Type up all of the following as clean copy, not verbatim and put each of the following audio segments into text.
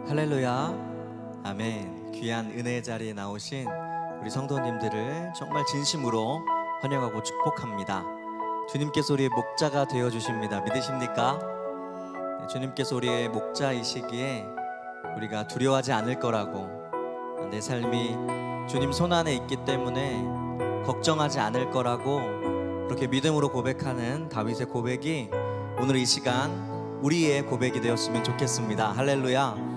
할렐루야, 아멘. 귀한 은혜의 자리에 나오신 우리 성도님들을 정말 진심으로 환영하고 축복합니다. 주님께서 우리의 목자가 되어주십니다. 믿으십니까? 주님께서 우리의 목자이시기에 우리가 두려워하지 않을 거라고, 내 삶이 주님 손안에 있기 때문에 걱정하지 않을 거라고 그렇게 믿음으로 고백하는 다윗의 고백이 오늘 이 시간 우리의 고백이 되었으면 좋겠습니다. 할렐루야,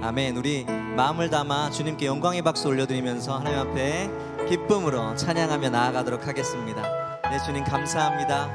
아멘. 우리 마음을 담아 주님께 영광의 박수 올려드리면서 하나님 앞에 기쁨으로 찬양하며 나아가도록 하겠습니다. 네, 주님 감사합니다.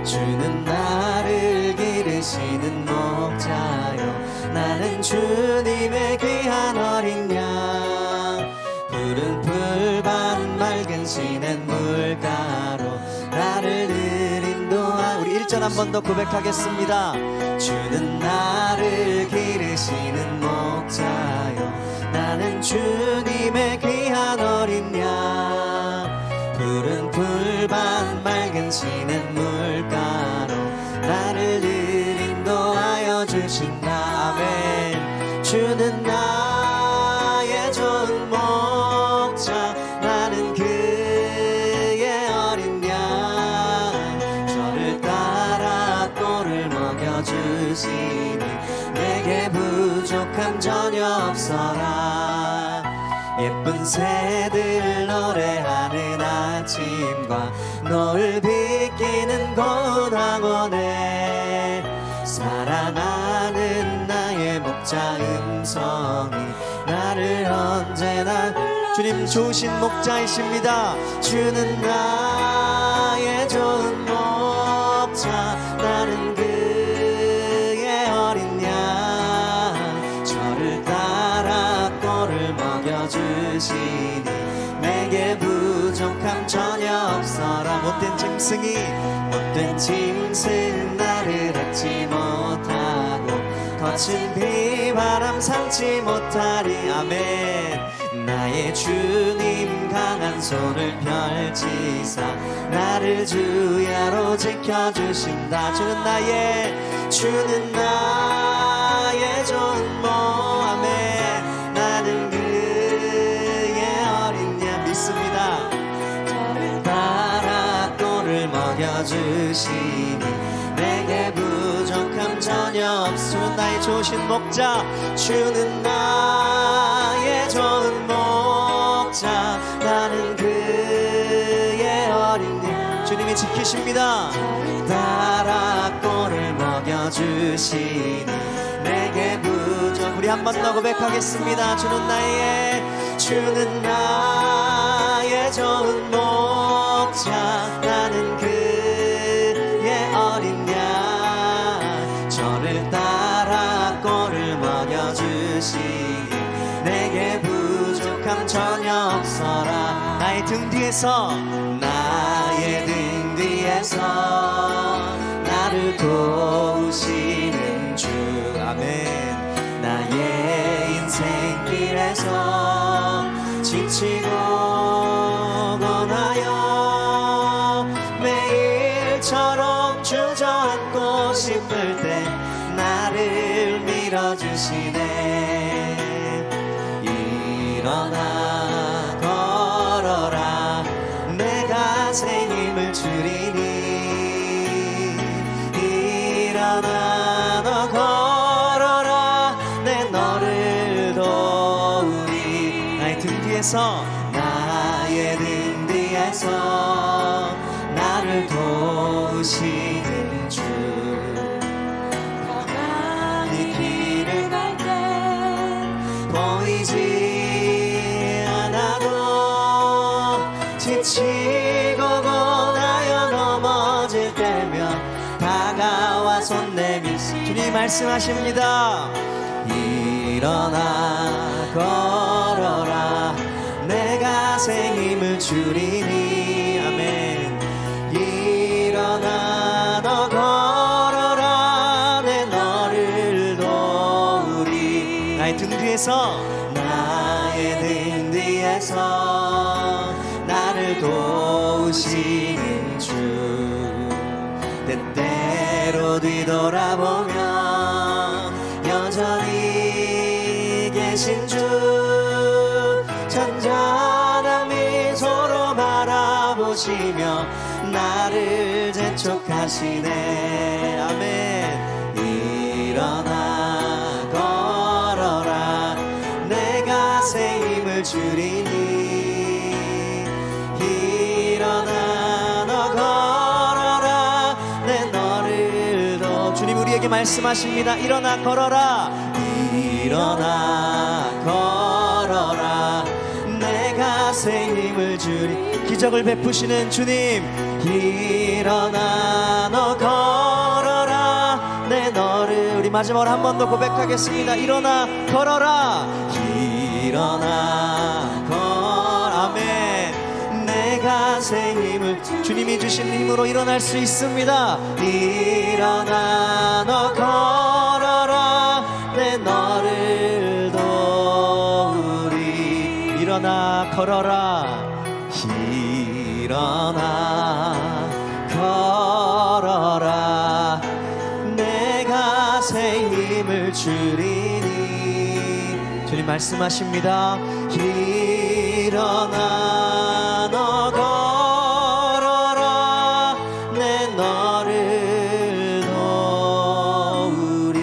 주는 나를 기르시는 목자요, 나는 주님의 귀한 어린 양. 푸른 풀밭 맑은 시냇 물가로 나를 늘 인도하. 우리 1절 한 번 더 고백하겠습니다. 주는 나를 기르시는 목자요, 나는 주님의 귀한 어린 양. 푸른 풀밭 맑은 시냇 물가로 나를 늘 인도하여 주신다. 아멘. 주는 나의 좋은 목자, 나는 그의 어린 양. 저를 따라 꼴을 먹여주시니 내게 부족함 전혀 없어라. 예쁜 새들 노래하는 아침과 노을 비끼는 고운 황혼에 사랑하는 나의 목자 음성이 나를 언제나. 주님 좋으신 목자이십니다. 주는 나의 좋은 목자, 나는 그의 어린 양. 저를 따라 꼴을 먹여주시니 내게 부족함 전혀 없어라. 못된 짐승 나를 밟지 못하고 거친 비바람 삼지 못하리. 아멘. 나의 주님 강한 손을 펼치사 나를 주야로 지켜주신다. 주는 나의 좋은 목. 아멘. 나는 그의 어린 양. 믿습니다. 저를 따라 꼴을 먹여주시니 내게 부족함 전혀 없소. 나의 좋으신 목자, 주는 나의 좋은 목자, 나는 그의 어린 양. 주님이 지키십니다. 따라 꼴을 먹여주시니 내게 부족. 우리 한 번 더 고백하겠습니다. 주는 나의 좋은 목자, 나는 그의 어린 양. 저를 따라 꼴을 먹여주시니 내게 부족함 전혀 없어라. 나의 등 뒤에서 나를 도우시는 주. 아멘. 나의 인생길에서 지치고 고나여 매일처럼 주저앉고 싶을 때 나를 밀어주시네. 일어나 걸어라, 내가 새 힘을 주리니. 일어나 너 걸어라, 내 너를 도우리. 나의 등 뒤에서 나를 도우시는 주. 네 길을 갈 때 보이지 않아도 지치고 고나여 넘어질 때면 다가와 손 내밀. 주님 말씀하십니다. 일어나 걸어라, 내가 새 힘을 주리니. 아멘. 일어나 너 걸어라, 내 너를 도우리. 나의 등 뒤에서 나를 도우시는 주. 때때로 뒤돌아보면 여전히 계신 주 잔잔한 미소로 바라보시며 나를 재촉하시네. 아멘. 일어나 걸어라 내가 새 힘을 주리니. 일어나 너 걸어라 내 너를 더. 주님 우리에게 말씀하십니다. 일어나 걸어라. 일어나 걸어라 내가 새 힘을 주리. 기적을 베푸시는 주님. 일어나 너 걸어라 내 너를. 우리 마지막으로 한 번 더 고백하겠습니다. 일어나 걸어라. 일어나 아멘. 내가 새 힘을. 주님이 주신 힘으로 일어날 수 있습니다. 일어나 너 걸어라 내 너를 도우리. 일어나 걸어라. 일어나 걸어라 내가 새 힘을 주리니. 주님 말씀하십니다. 일어나 너 걸어라 내 너를 도우리.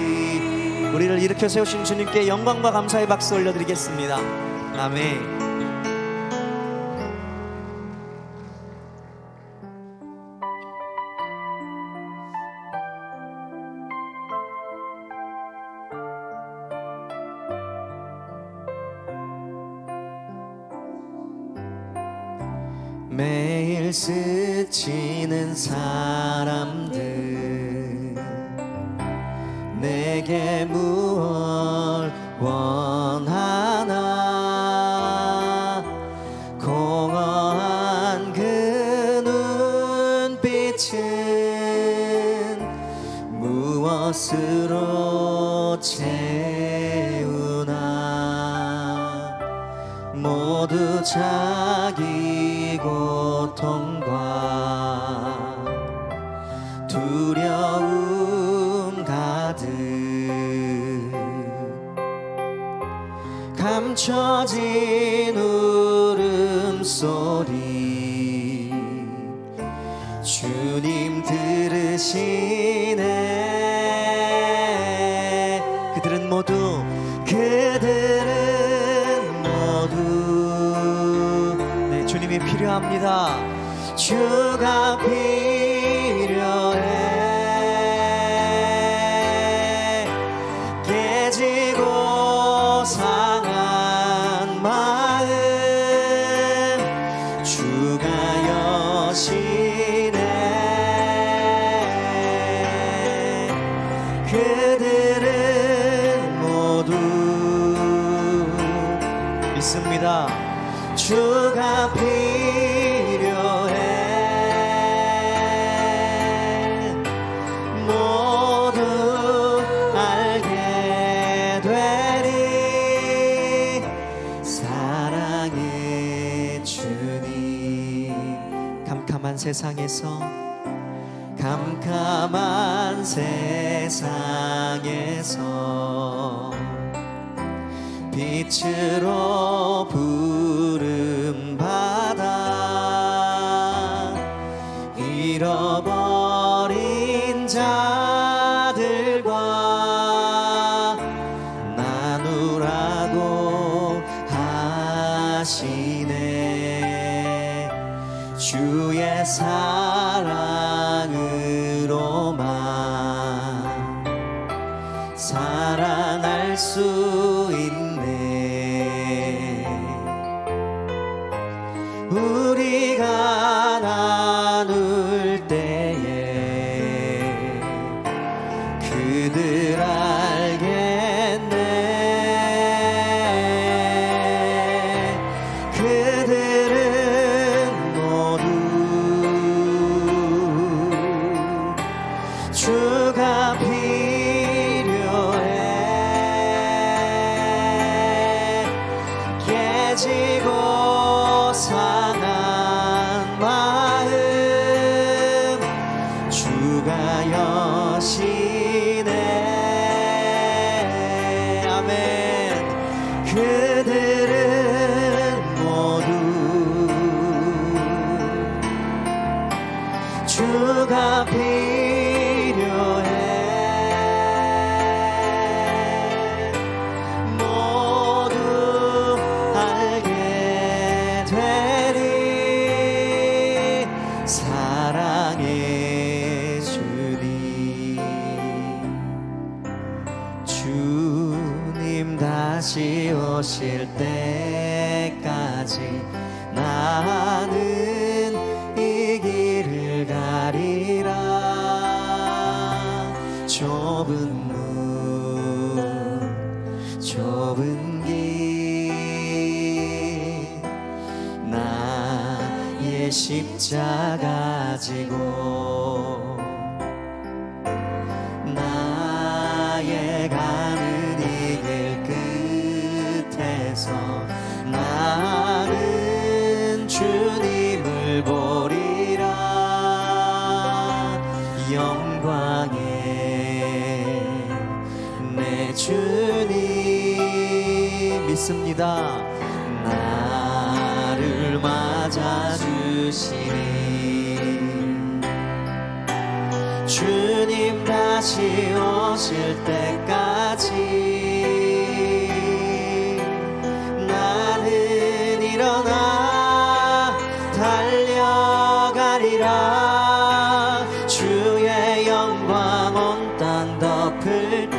우리를 일으켜 세우신 주님께 영광과 감사의 박수 올려드리겠습니다. 아멘. 매일 스치는 사람들 내게 무엇 원하나. 공허한 그 눈빛은 무엇으로 채우나. 모두 자기 고통과 두려움 가득 감춰진 울음소리 주님 들으시네. 그들은 모두 네, 주님이 필요합니다. 주가 필요해. 깨지고 상한 마음 주가 여시네. 그들은 모두 믿습니다. 주가 필요해. 모두 알게 되리. 사랑의 주님. 캄캄한 세상에서 빛으로 부름받아 잃어버린 자들과 나누라고 하시네. 주의 사랑으로만 사랑할 수 있네. 우리가 나눌 때에 그들 알겠네. 그들은 모두 주가 필요해. 깨지고 상한 마음 주가 되리 사랑의 주님. 주님 다시 오실 때까지 나는 이 길을 가리라. 좁은 문 좁은 길 나의 십자가 지고 나의 가는 이 길 끝에서 나는 주님을 보리라. 영광의 내 주님 믿습니다. 나를 맞아주시니 주님 다시 오실 때까지 나는 일어나 달려가리라. 주의 영광 온 땅 덮을 때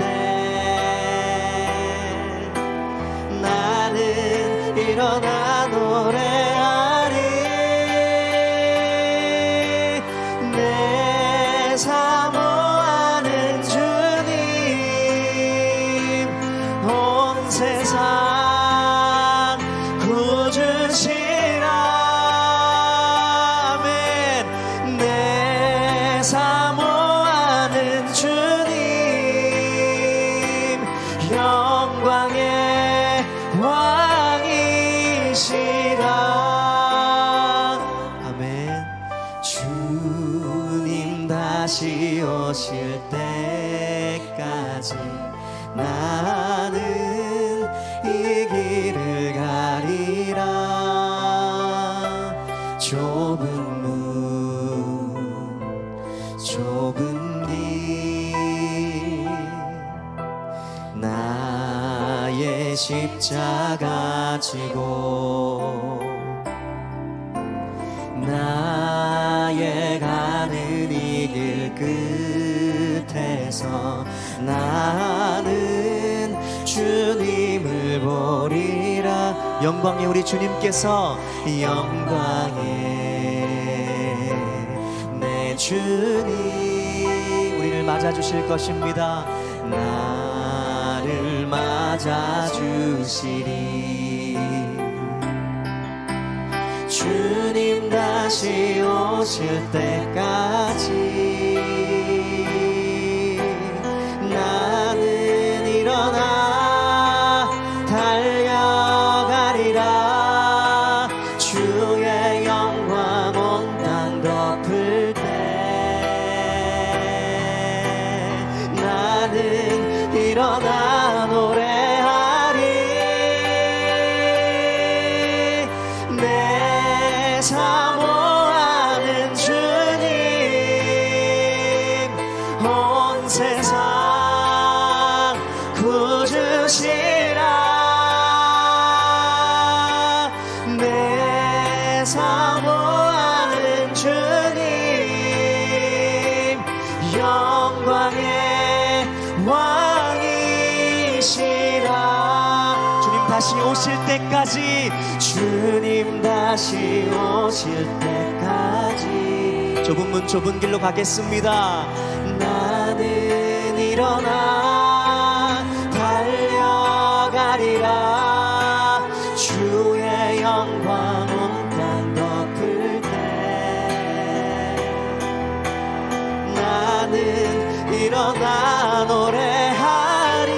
나는 일어나 노래하리. 내 사모하는 주님 온 세상 구주시라. 아멘. 내 사모하는 주님 영광의 왕이시라. 아멘. 주님 다시 오실 때까지 나는 이 길을 가리라. 좁은 문 좁은 길 나의 십자가 지고 나의 가는 이 길 끝에서 나는 주님을 보리라. 영광의 우리 주님께서 영광의 내 주님 우리를 맞아주실 것입니다. 나를 맞아주시리. 주님 다시 오실 때까지 나는 일어나 달려가리라. 주의 영광 온 땅 덮을 때 나는 일어나 노래하리. 내 사모하는 주님 온 세상 구주시라. 내 사모하는 주님 영광의 왕이시라. 주님 다시 오실 때까지 주님 다시 오실 때까지 좁은 문 좁은 길로 가겠습니다. 나는 일어나 달려가리라. 주의 영광 온 땅 덮을 때 나는 일어나 노래하리.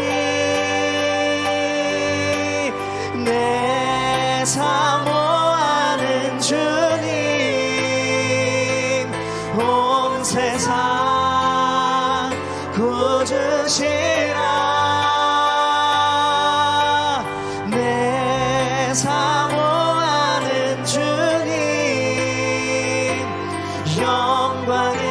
내 사모하는 주님 온 세상 구주시라. 내 사모하는 주님 영광의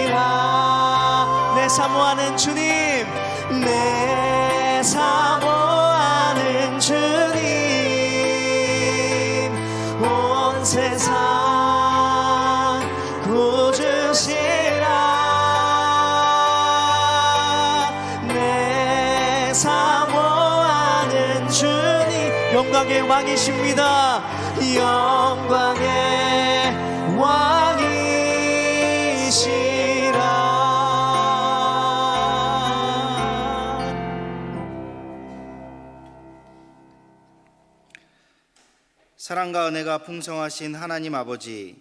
왕이시라. 내 사모하는 주님 내 사모하는 주님 세상 꾸짖으시라. 내 사모하는 주님 영광의 왕이십니다. 영광의 왕이시라. 사랑과 은혜가 풍성하신 하나님 아버지,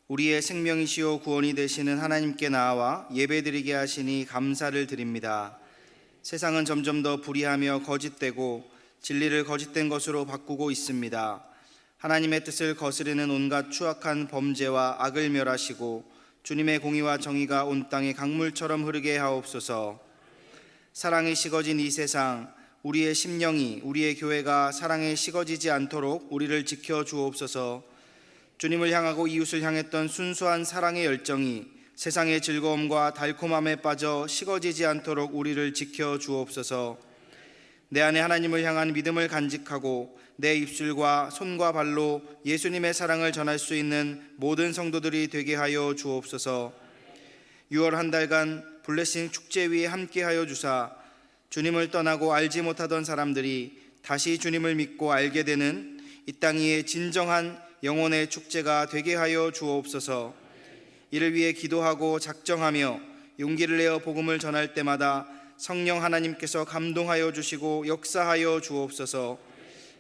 우리의 생명이시오 구원이 되시는 하나님께 나아와 예배드리게 하시니 감사를 드립니다. 세상은 점점 더 불의하며 거짓되고 진리를 거짓된 것으로 바꾸고 있습니다. 하나님의 뜻을 거스르는 온갖 추악한 범죄와 악을 멸하시고 주님의 공의와 정의가 온 땅에 강물처럼 흐르게 하옵소서. 사랑이 식어진 이 세상, 우리의 심령이, 우리의 교회가 사랑에 식어지지 않도록 우리를 지켜주옵소서. 주님을 향하고 이웃을 향했던 순수한 사랑의 열정이 세상의 즐거움과 달콤함에 빠져 식어지지 않도록 우리를 지켜주옵소서. 내 안에 하나님을 향한 믿음을 간직하고 내 입술과 손과 발로 예수님의 사랑을 전할 수 있는 모든 성도들이 되게 하여 주옵소서. 6월 한 달간 블레싱 축제 위에 함께하여 주사 주님을 떠나고 알지 못하던 사람들이 다시 주님을 믿고 알게 되는 이 땅 위의 진정한 영혼의 축제가 되게 하여 주옵소서. 이를 위해 기도하고 작정하며 용기를 내어 복음을 전할 때마다 성령 하나님께서 감동하여 주시고 역사하여 주옵소서.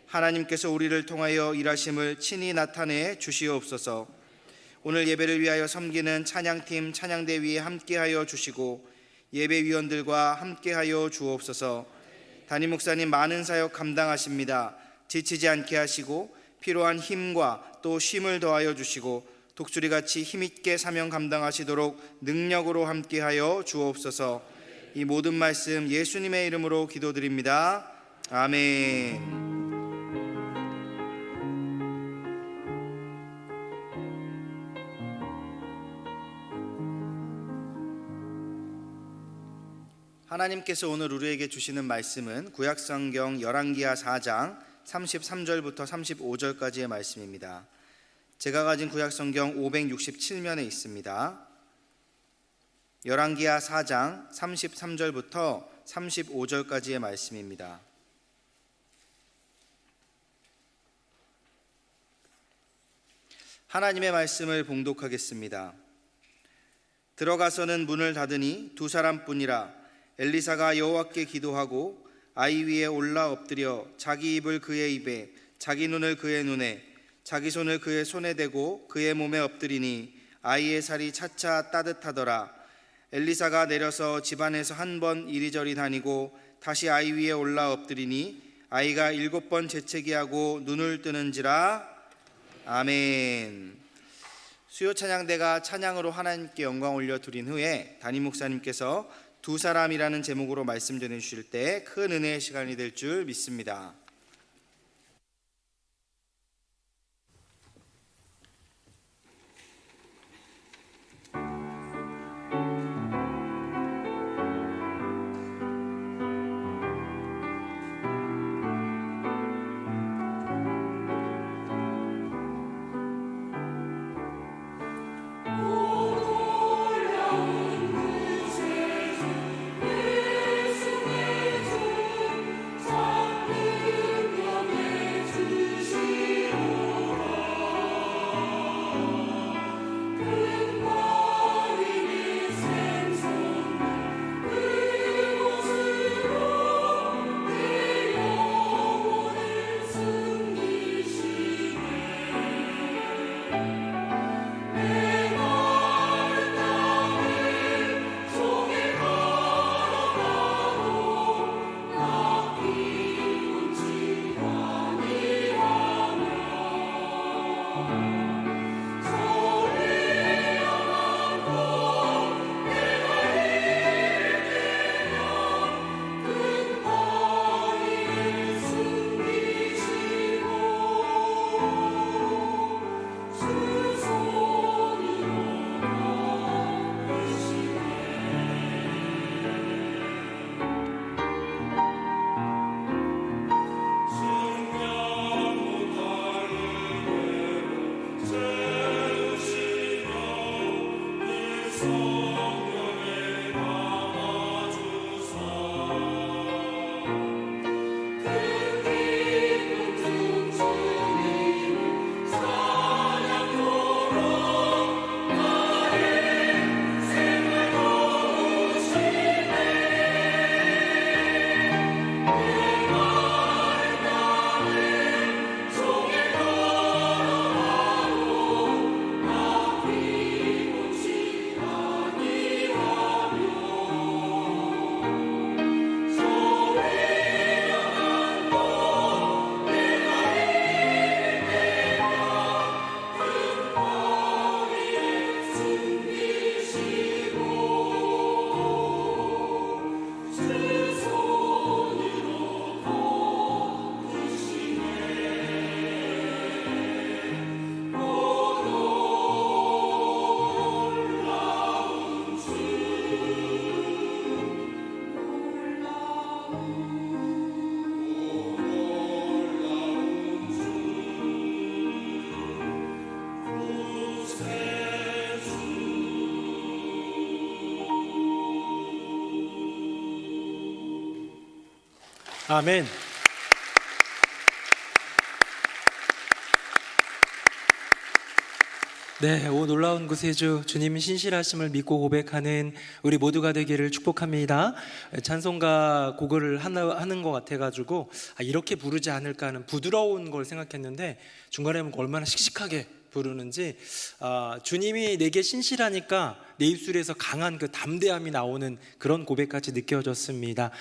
하나님께서 우리를 통하여 일하심을 친히 나타내 주시옵소서. 오늘 예배를 위하여 섬기는 찬양팀 찬양대 위에 함께하여 주시고 예배위원들과 함께하여 주옵소서. 담임 목사님 많은 사역 감당하십니다. 지치지 않게 하시고 필요한 힘과 또 쉼을 더하여 주시고 독수리같이 힘있게 사명 감당하시도록 능력으로 함께하여 주옵소서. 이 모든 말씀 예수님의 이름으로 기도드립니다. 아멘. 하나님께서 오늘 우리에게 주시는 말씀은 구약성경 열왕기하 4장 33절부터 35절까지의 말씀입니다. 제가 가진 구약성경 567면에 있습니다. 열왕기하 4장 33절부터 35절까지의 말씀입니다. 하나님의 말씀을 봉독하겠습니다. 들어가서는 문을 닫으니 두 사람뿐이라. 엘리사가 여호와께 기도하고 아이 위에 올라 엎드려 자기 입을 그의 입에 자기 눈을 그의 눈에 자기 손을 그의 손에 대고 그의 몸에 엎드리니 아이의 살이 차차 따뜻하더라. 엘리사가 내려서 집안에서 한 번 이리저리 다니고 다시 아이 위에 올라 엎드리니 아이가 7번 재채기하고 눈을 뜨는지라. 아멘. 수요 찬양대가 찬양으로 하나님께 영광 올려 드린 후에 담임 목사님께서 두 사람이라는 제목으로 말씀 전해 주실 때 큰 은혜의 시간이 될 줄 믿습니다. 예수의 주 아멘. 네, 오 놀라운 구세주 주님 신실하심을 믿고 고백하는 우리 모두가 되기를 축복합니다. 찬송가 곡을 하는 것 같아가지고 이렇게 부르지 않을까 하는 부드러운 걸 생각했는데 중간에 보면 얼마나 씩씩하게 부르는지, 주님이 내게 신실하니까 내 입술에서 강한 그 담대함이 나오는 그런 고백까지 느껴졌습니다.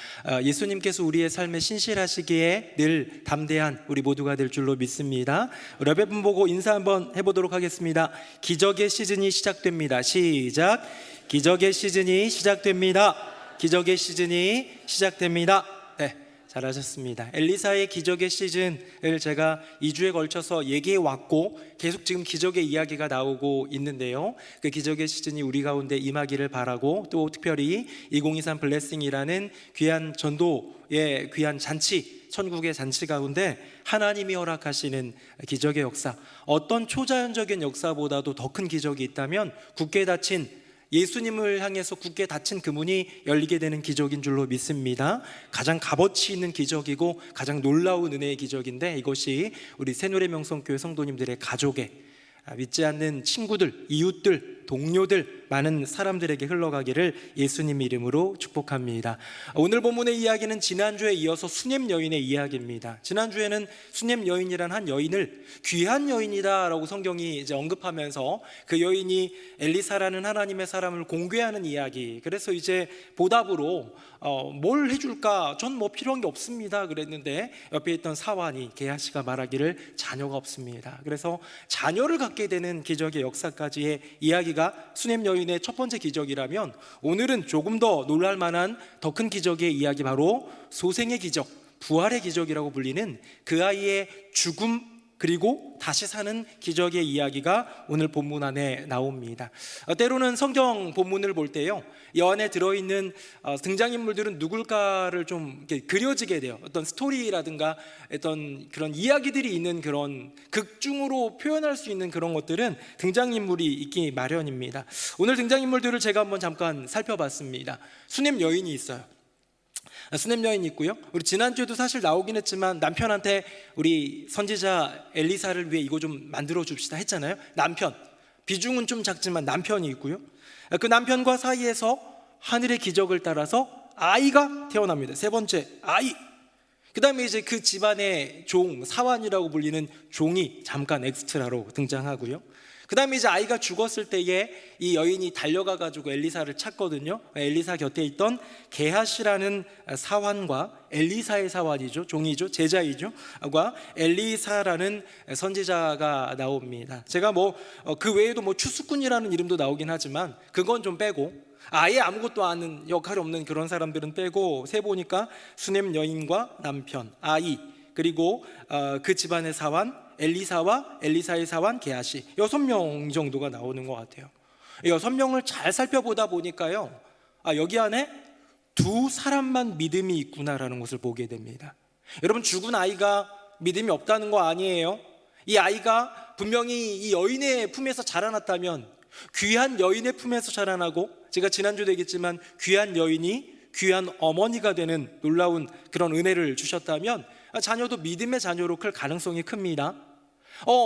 예수님께서 우리의 삶에 신실하시기에 늘 담대한 우리 모두가 될 줄로 믿습니다. 우리 옆에 분 보고 인사 한번 해보도록 하겠습니다. 기적의 시즌이 시작됩니다. 시작. 기적의 시즌이 시작됩니다. 기적의 시즌이 시작됩니다. 네, 잘하셨습니다. 엘리사의 기적의 시즌을 제가 2주에 걸쳐서 얘기해 왔고 계속 지금 기적의 이야기가 나오고 있는데요, 그 기적의 시즌이 우리 가운데 임하기를 바라고, 또 특별히 2023 블레싱이라는 귀한 전도의 귀한 잔치, 천국의 잔치 가운데 하나님이 허락하시는 기적의 역사, 어떤 초자연적인 역사보다도 더 큰 기적이 있다면 굳게 닫힌, 예수님을 향해서 굳게 닫힌 그 문이 열리게 되는 기적인 줄로 믿습니다. 가장 값어치 있는 기적이고 가장 놀라운 은혜의 기적인데, 이것이 우리 새누리 명성교회 성도님들의 가족의, 믿지 않는 친구들, 이웃들, 동료들, 많은 사람들에게 흘러가기를 예수님 이름으로 축복합니다. 오늘 본문의 이야기는 지난주에 이어서 수넴 여인의 이야기입니다. 지난주에는 수넴 여인이란 한 여인을 귀한 여인이다 라고 성경이 이제 언급하면서 그 여인이 엘리사라는 하나님의 사람을 공개하는 이야기, 그래서 이제 보답으로 뭘 해줄까, 전 뭐 필요한 게 없습니다 그랬는데, 옆에 있던 사환이, 게하시가 말하기를 자녀가 없습니다. 그래서 자녀를 갖게 되는 기적의 역사까지의 이야기가 수넴 여인의 첫 번째 기적이라면, 오늘은 조금 더 놀랄 만한 더 큰 기적의 이야기, 바로 소생의 기적, 부활의 기적이라고 불리는 그 아이의 죽음 그리고 다시 사는 기적의 이야기가 오늘 본문 안에 나옵니다. 때로는 성경 본문을 볼 때요, 이 안에 들어있는 등장인물들은 누굴까를 좀 이렇게 그려지게 돼요. 어떤 스토리라든가 어떤 그런 이야기들이 있는 그런 극중으로 표현할 수 있는 그런 것들은 등장인물이 있기 마련입니다. 오늘 등장인물들을 제가 한번 잠깐 살펴봤습니다. 수넴 여인이 있어요. 수넴 여인이 있고요, 우리 지난주에도 사실 나오긴 했지만 남편한테 우리 선지자 엘리사를 위해 이거 좀 만들어 줍시다 했잖아요. 남편, 비중은 좀 작지만 남편이 있고요, 그 남편과 사이에서 하늘의 기적을 따라서 아이가 태어납니다. 세 번째 아이. 그 다음에 이제 그 집안의 종, 사환이라고 불리는 종이 잠깐 엑스트라로 등장하고요, 그 다음에 이제 아이가 죽었을 때에 이 여인이 달려가 가지고 엘리사를 찾거든요. 엘리사 곁에 있던 게하시라는 사환과, 엘리사의 사환이죠, 종이죠, 제자이죠, 과 엘리사라는 선지자가 나옵니다. 제가 그 외에도 추수꾼이라는 이름도 나오긴 하지만 그건 좀 빼고, 아예 아무것도 아는, 역할이 없는 그런 사람들은 빼고 세 보니까 수넴 여인과 남편, 아이, 그리고 그 집안의 사환 엘리사와 엘리사의 사환 게하시, 6명 정도가 나오는 것 같아요. 6명을 잘 살펴보다 보니까요, 여기 안에 두 사람만 믿음이 있구나라는 것을 보게 됩니다. 여러분, 죽은 아이가 믿음이 없다는 거 아니에요. 이 아이가 분명히 이 여인의 품에서 자라났다면, 귀한 여인의 품에서 자라나고, 제가 지난주도 얘기했지만 귀한 여인이 귀한 어머니가 되는 놀라운 그런 은혜를 주셨다면 자녀도 믿음의 자녀로 클 가능성이 큽니다.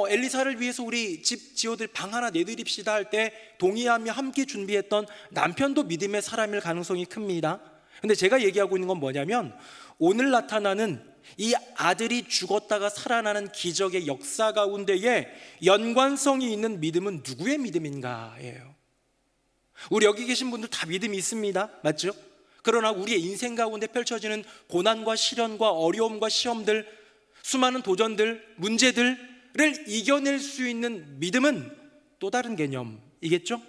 엘리사를 위해서 우리 집 지어들 방 하나 내드립시다 할 때 동의하며 함께 준비했던 남편도 믿음의 사람일 가능성이 큽니다. 근데 제가 얘기하고 있는 건 뭐냐면, 오늘 나타나는 이 아들이 죽었다가 살아나는 기적의 역사 가운데에 연관성이 있는 믿음은 누구의 믿음인가예요. 우리 여기 계신 분들 다 믿음이 있습니다, 맞죠? 그러나 우리의 인생 가운데 펼쳐지는 고난과 시련과 어려움과 시험들, 수많은 도전들, 문제들을 이겨낼 수 있는 믿음은 또 다른 개념이겠죠?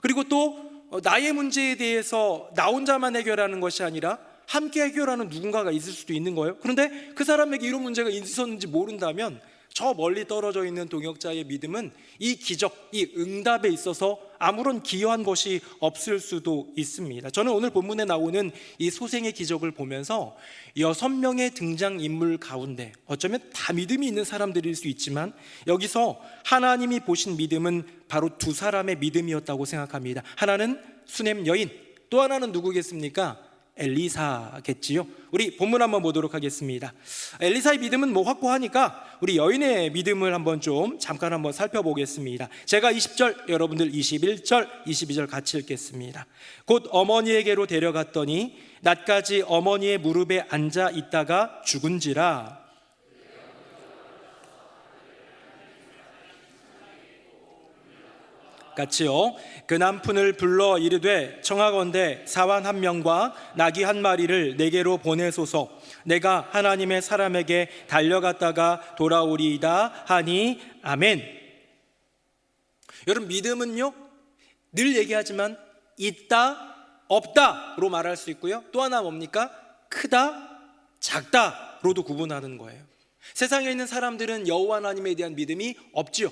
그리고 또 나의 문제에 대해서 나 혼자만 해결하는 것이 아니라 함께 해결하는 누군가가 있을 수도 있는 거예요. 그런데 그 사람에게 이런 문제가 있었는지 모른다면 저 멀리 떨어져 있는 동역자의 믿음은 이 기적, 이 응답에 있어서 아무런 기여한 것이 없을 수도 있습니다. 저는 오늘 본문에 나오는 이 소생의 기적을 보면서 6명의 등장인물 가운데 어쩌면 다 믿음이 있는 사람들일 수 있지만, 여기서 하나님이 보신 믿음은 바로 두 사람의 믿음이었다고 생각합니다. 하나는 수넴 여인, 또 하나는 누구겠습니까? 엘리사겠지요. 우리 본문 한번 보도록 하겠습니다. 엘리사의 믿음은 뭐 확고하니까 우리 여인의 믿음을 한번 좀 잠깐 한번 살펴보겠습니다. 제가 20절, 여러분들 21절, 22절 같이 읽겠습니다. 곧 어머니에게로 데려갔더니 낮까지 어머니의 무릎에 앉아 있다가 죽은지라. 같이요. 그 남푼을 불러 이르되 청하건대 사환 한 명과 나귀 한 마리를 내게로 보내소서. 내가 하나님의 사람에게 달려갔다가 돌아오리이다 하니 아멘. 여러분, 믿음은요 늘 얘기하지만 있다 없다로 말할 수 있고요, 또 하나 뭡니까? 크다 작다로도 구분하는 거예요. 세상에 있는 사람들은 여호와 하나님에 대한 믿음이 없지요.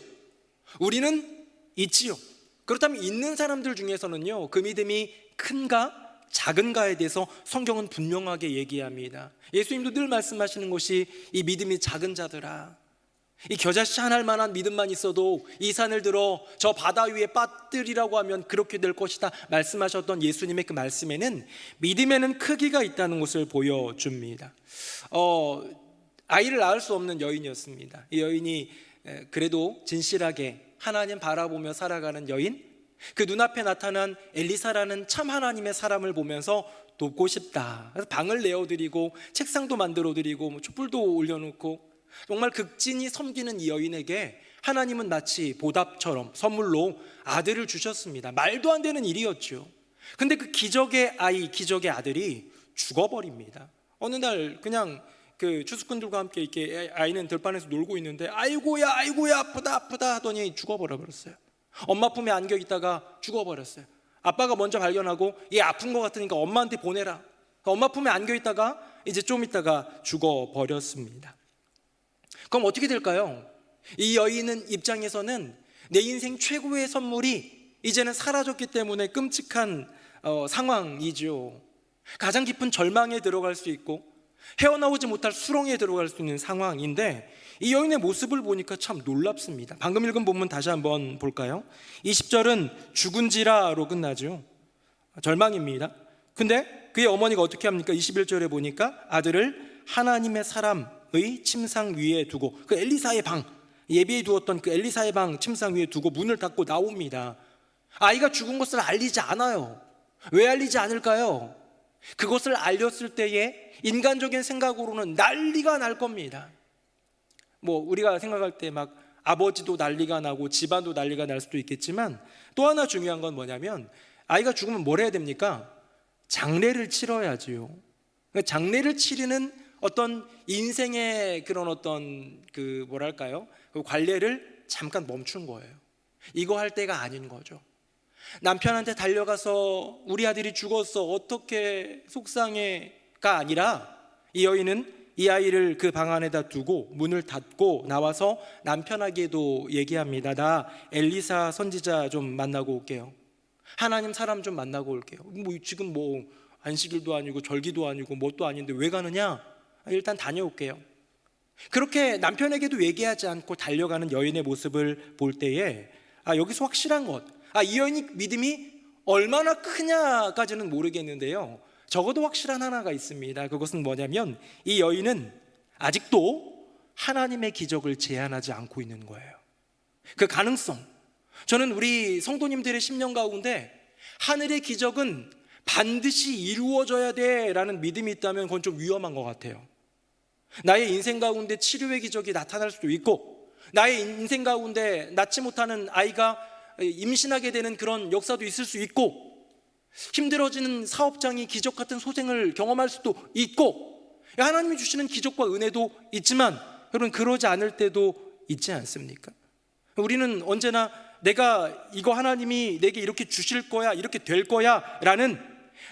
우리는 있지요. 그렇다면 있는 사람들 중에서는요, 그 믿음이 큰가 작은가에 대해서 성경은 분명하게 얘기합니다. 예수님도 늘 말씀하시는 것이 이 믿음이 작은 자들아, 이 겨자씨 하나할 만한 믿음만 있어도 이 산을 들어 저 바다 위에 빠뜨리라고 하면 그렇게 될 것이다 말씀하셨던 예수님의 그 말씀에는 믿음에는 크기가 있다는 것을 보여줍니다. 아이를 낳을 수 없는 여인이었습니다. 이 여인이 그래도 진실하게 하나님 바라보며 살아가는 여인, 그 눈앞에 나타난 엘리사라는 참 하나님의 사람을 보면서 돕고 싶다. 그래서 방을 내어드리고 책상도 만들어드리고 촛불도 올려놓고 정말 극진히 섬기는 이 여인에게 하나님은 마치 보답처럼 선물로 아들을 주셨습니다. 말도 안 되는 일이었죠. 근데 그 기적의 아이, 기적의 아들이 죽어버립니다. 어느 날 그냥 그 추수꾼들과 함께 이렇게 아이는 들판에서 놀고 있는데 아이고야 아프다 하더니 죽어버렸어요. 엄마 품에 안겨 있다가 죽어버렸어요. 아빠가 먼저 발견하고 얘 아픈 것 같으니까 엄마한테 보내라. 엄마 품에 안겨 있다가 이제 좀 있다가 죽어버렸습니다. 그럼 어떻게 될까요? 이 여인은 입장에서는 내 인생 최고의 선물이 이제는 사라졌기 때문에 끔찍한 상황이죠. 가장 깊은 절망에 들어갈 수 있고 헤어나오지 못할 수렁에 들어갈 수 있는 상황인데, 이 여인의 모습을 보니까 참 놀랍습니다. 방금 읽은 본문 다시 한번 볼까요? 20절은 죽은지라로 끝나죠. 절망입니다. 근데 그의 어머니가 어떻게 합니까? 21절에 보니까 아들을 하나님의 사람의 침상 위에 두고, 그 엘리사의 방, 예비해 두었던 그 엘리사의 방 침상 위에 두고 문을 닫고 나옵니다. 아이가 죽은 것을 알리지 않아요. 왜 알리지 않을까요? 그것을 알렸을 때에 인간적인 생각으로는 난리가 날 겁니다. 뭐 우리가 생각할 때 막 아버지도 난리가 나고 집안도 난리가 날 수도 있겠지만, 또 하나 중요한 건 뭐냐면 아이가 죽으면 뭘 해야 됩니까? 장례를 치러야지요. 장례를 치르는 어떤 인생의 그런 어떤 그 뭐랄까요? 그 관례를 잠깐 멈춘 거예요. 이거 할 때가 아닌 거죠. 남편한테 달려가서 우리 아들이 죽었어 어떻게 속상해가 아니라, 이 여인은 이 아이를 그 방 안에다 두고 문을 닫고 나와서 남편에게도 얘기합니다. 나 엘리사 선지자 좀 만나고 올게요. 하나님 사람 좀 만나고 올게요. 뭐 지금 뭐 안식일도 아니고 절기도 아니고 뭣도 아닌데 왜 가느냐? 일단 다녀올게요. 그렇게 남편에게도 얘기하지 않고 달려가는 여인의 모습을 볼 때에 여기서 확실한 것, 이 여인이 믿음이 얼마나 크냐까지는 모르겠는데요, 적어도 확실한 하나가 있습니다. 그것은 뭐냐면 이 여인은 아직도 하나님의 기적을 제한하지 않고 있는 거예요. 그 가능성, 저는 우리 성도님들의 심령 가운데 하늘의 기적은 반드시 이루어져야 돼라는 믿음이 있다면 그건 좀 위험한 것 같아요. 나의 인생 가운데 치료의 기적이 나타날 수도 있고, 나의 인생 가운데 낳지 못하는 아이가 임신하게 되는 그런 역사도 있을 수 있고, 힘들어지는 사업장이 기적 같은 소생을 경험할 수도 있고, 하나님이 주시는 기적과 은혜도 있지만 여러분 그러지 않을 때도 있지 않습니까? 우리는 언제나 내가 이거 하나님이 내게 이렇게 주실 거야, 이렇게 될 거야 라는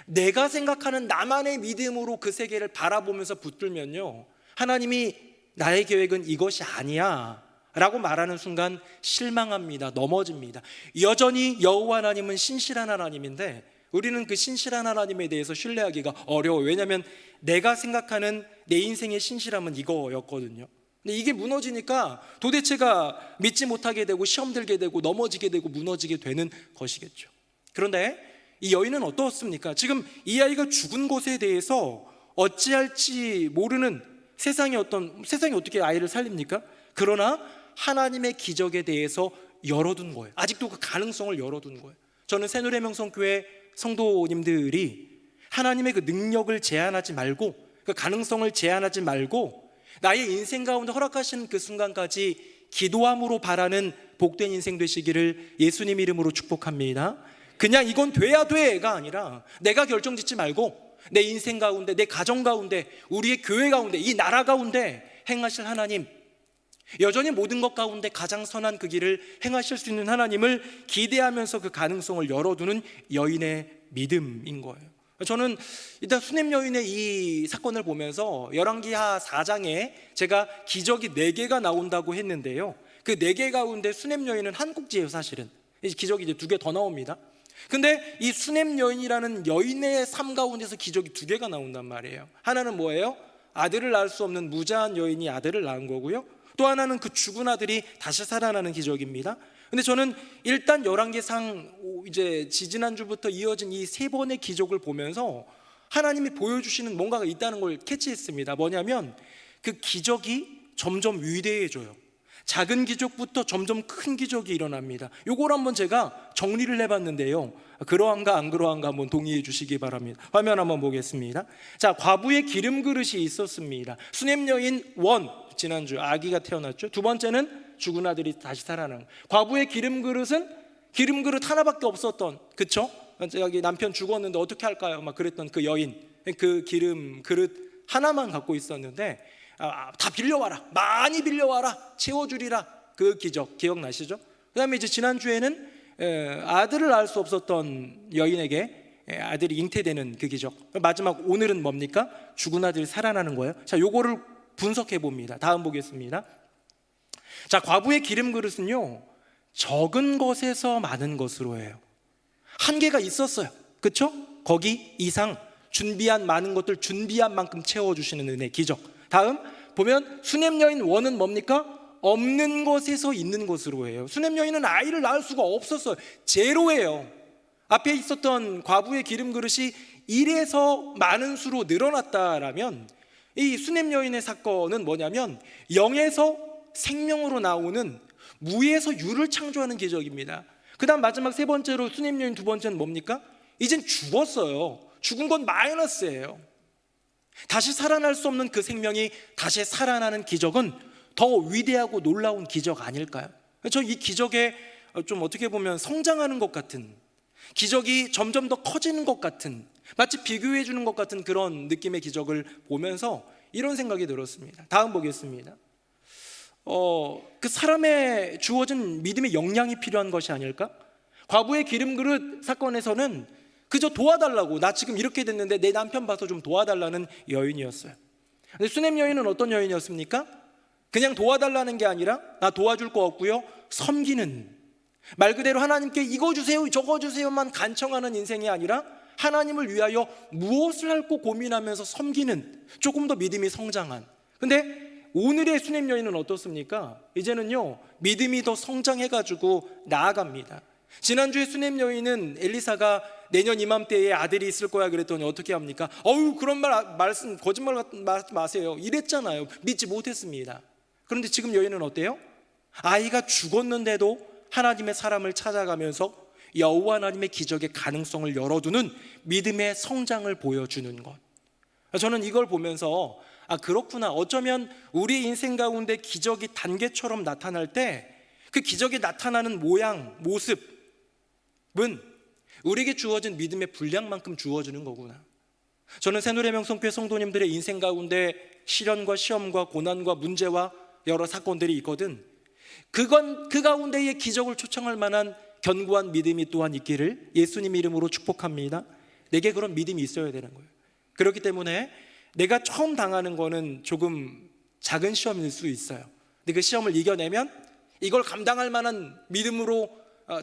내가 생각하는 나만의 믿음으로 그 세계를 바라보면서 붙들면요, 하나님이 나의 계획은 이것이 아니야 라고 말하는 순간 실망합니다. 넘어집니다. 여전히 여호와 하나님은 신실한 하나님인데 우리는 그 신실한 하나님에 대해서 신뢰하기가 어려워요. 왜냐하면 내가 생각하는 내 인생의 신실함은 이거였거든요. 근데 이게 무너지니까 도대체가 믿지 못하게 되고 시험 들게 되고 넘어지게 되고 무너지게 되는 것이겠죠. 그런데 이 여인은 어떻습니까? 지금 이 아이가 죽은 것에 대해서 어찌할지 모르는 세상이 어떻게 아이를 살립니까? 그러나 하나님의 기적에 대해서 열어둔 거예요. 아직도 그 가능성을 열어둔 거예요. 저는 새누리명성교회 성도님들이 하나님의 그 능력을 제한하지 말고, 그 가능성을 제한하지 말고 나의 인생 가운데 허락하신 그 순간까지 기도함으로 바라는 복된 인생 되시기를 예수님 이름으로 축복합니다. 그냥 이건 돼야 돼가 아니라 내가 결정짓지 말고 내 인생 가운데, 내 가정 가운데, 우리의 교회 가운데, 이 나라 가운데 행하실 하나님, 여전히 모든 것 가운데 가장 선한 그 길을 행하실 수 있는 하나님을 기대하면서 그 가능성을 열어두는 여인의 믿음인 거예요. 저는 일단 수냄 여인의 이 사건을 보면서 열왕기하 4장에 제가 기적이 4개가 나온다고 했는데요, 그 4개 가운데 수냄 여인은 한 꼭지예요. 사실은 기적이 이제 2개 더 나옵니다. 근데 이 수냄 여인이라는 여인의 삶 가운데서 기적이 2개가 나온단 말이에요. 하나는 뭐예요? 아들을 낳을 수 없는 무자한 여인이 아들을 낳은 거고요, 또 하나는 그 죽은 아들이 다시 살아나는 기적입니다. 근데 저는 일단 열왕기상 이제 지지난주부터 이어진 이 3번의 기적을 보면서 하나님이 보여주시는 뭔가가 있다는 걸 캐치했습니다. 뭐냐면 그 기적이 점점 위대해져요. 작은 기적부터 점점 큰 기적이 일어납니다. 요걸 한번 제가 정리를 해봤는데요, 그러한가 안 그러한가 한번 동의해 주시기 바랍니다. 화면 한번 보겠습니다. 자, 과부의 기름 그릇이 있었습니다. 수냄 여인 1, 지난주 아기가 태어났죠. 2번째는 죽은 아들이 다시 살아나는. 과부의 기름 그릇은 기름 그릇 하나밖에 없었던, 그쵸? 여기 남편 죽었는데 어떻게 할까요? 막 그랬던 그 여인, 그 기름 그릇 하나만 갖고 있었는데 다 빌려와라, 많이 빌려와라, 채워주리라. 그 기적 기억나시죠? 그 다음에 이제 지난주에는 아들을 낳을 수 없었던 여인에게 아들이 잉태되는 그 기적. 마지막 오늘은 뭡니까? 죽은 아들이 살아나는 거예요. 자, 요거를 분석해 봅니다. 다음 보겠습니다. 자, 과부의 기름 그릇은요, 적은 것에서 많은 것으로 해요. 한계가 있었어요. 그렇죠? 거기 이상 준비한 많은 것들, 준비한 만큼 채워주시는 은혜, 기적. 다음 보면 수냄 여인 1은 뭡니까? 없는 것에서 있는 것으로 해요. 수냄 여인은 아이를 낳을 수가 없었어요. 제로예요. 앞에 있었던 과부의 기름 그릇이 1에서 많은 수로 늘어났다라면, 이 수냄 여인의 사건은 뭐냐면 0에서 생명으로 나오는, 무에서 유를 창조하는 기적입니다. 그 다음 마지막 3번째로 수냄 여인 2번째는 뭡니까? 이젠 죽었어요. 죽은 건 마이너스예요. 다시 살아날 수 없는 그 생명이 다시 살아나는 기적은 더 위대하고 놀라운 기적 아닐까요? 저 이 기적에 좀 어떻게 보면 성장하는 것 같은, 기적이 점점 더 커지는 것 같은, 마치 비교해 주는 것 같은 그런 느낌의 기적을 보면서 이런 생각이 들었습니다. 다음 보겠습니다. 그 사람에 주어진 믿음의 역량이 필요한 것이 아닐까? 과부의 기름 그릇 사건에서는 그저 도와달라고, 나 지금 이렇게 됐는데 내 남편 봐서 좀 도와달라는 여인이었어요. 근데 수냄 여인은 어떤 여인이었습니까? 그냥 도와달라는 게 아니라 나 도와줄 거 없고요, 섬기는, 말 그대로 하나님께 이거 주세요 저거 주세요만 간청하는 인생이 아니라 하나님을 위하여 무엇을 할고 고민하면서 섬기는, 조금 더 믿음이 성장한. 근데 오늘의 수냄 여인은 어떻습니까? 이제는요, 믿음이 더 성장해가지고 나아갑니다. 지난주에 수냄 여인은 엘리사가 내년 이맘때에 아들이 있을 거야 그랬더니 어떻게 합니까? 그런 말씀 거짓말 마세요 이랬잖아요. 믿지 못했습니다. 그런데 지금 여인은 어때요? 아이가 죽었는데도 하나님의 사람을 찾아가면서 여호와 하나님의 기적의 가능성을 열어두는 믿음의 성장을 보여주는 것. 저는 이걸 보면서 그렇구나, 어쩌면 우리 인생 가운데 기적이 단계처럼 나타날 때 그 기적이 나타나는 모양, 모습은 우리에게 주어진 믿음의 분량만큼 주어지는 거구나. 저는 새누리명성교회 성도님들의 인생 가운데 시련과 시험과 고난과 문제와 여러 사건들이 있거든. 그 가운데의 기적을 초청할 만한 견고한 믿음이 또한 있기를 예수님 이름으로 축복합니다. 내게 그런 믿음이 있어야 되는 거예요. 그렇기 때문에 내가 처음 당하는 거는 조금 작은 시험일 수 있어요. 근데 그 시험을 이겨내면 이걸 감당할 만한 믿음으로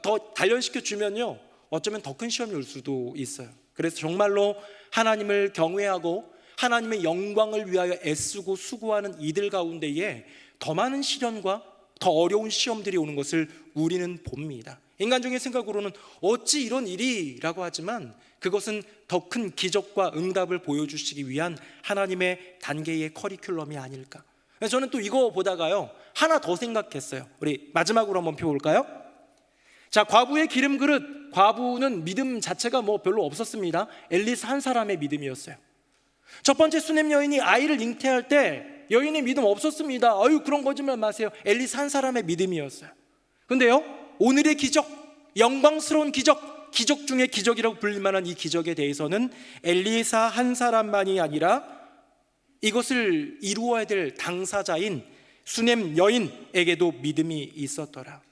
더 단련시켜 주면요, 어쩌면 더 큰 시험이 올 수도 있어요. 그래서 정말로 하나님을 경외하고 하나님의 영광을 위하여 애쓰고 수고하는 이들 가운데에 더 많은 시련과 더 더 어려운 시험들이 오는 것을 우리는 봅니다. 인간적인 생각으로는 어찌 이런 일이라고 하지만 그것은 더 큰 기적과 응답을 보여주시기 위한 하나님의 단계의 커리큘럼이 아닐까. 저는 또 이거 보다가요 하나 더 생각했어요. 우리 마지막으로 한번 펴볼까요? 자, 과부의 기름 그릇. 과부는 믿음 자체가 뭐 별로 없었습니다. 엘리사 한 사람의 믿음이었어요. 첫 번째 수넴 여인이 아이를 잉태할 때 여인의 믿음 없었습니다. 아유, 그런 거짓말 마세요. 엘리사 한 사람의 믿음이었어요. 근데요, 오늘의 기적, 영광스러운 기적, 기적 중에 기적이라고 불릴 만한 이 기적에 대해서는 엘리사 한 사람만이 아니라 이것을 이루어야 될 당사자인 수넴 여인에게도 믿음이 있었더라.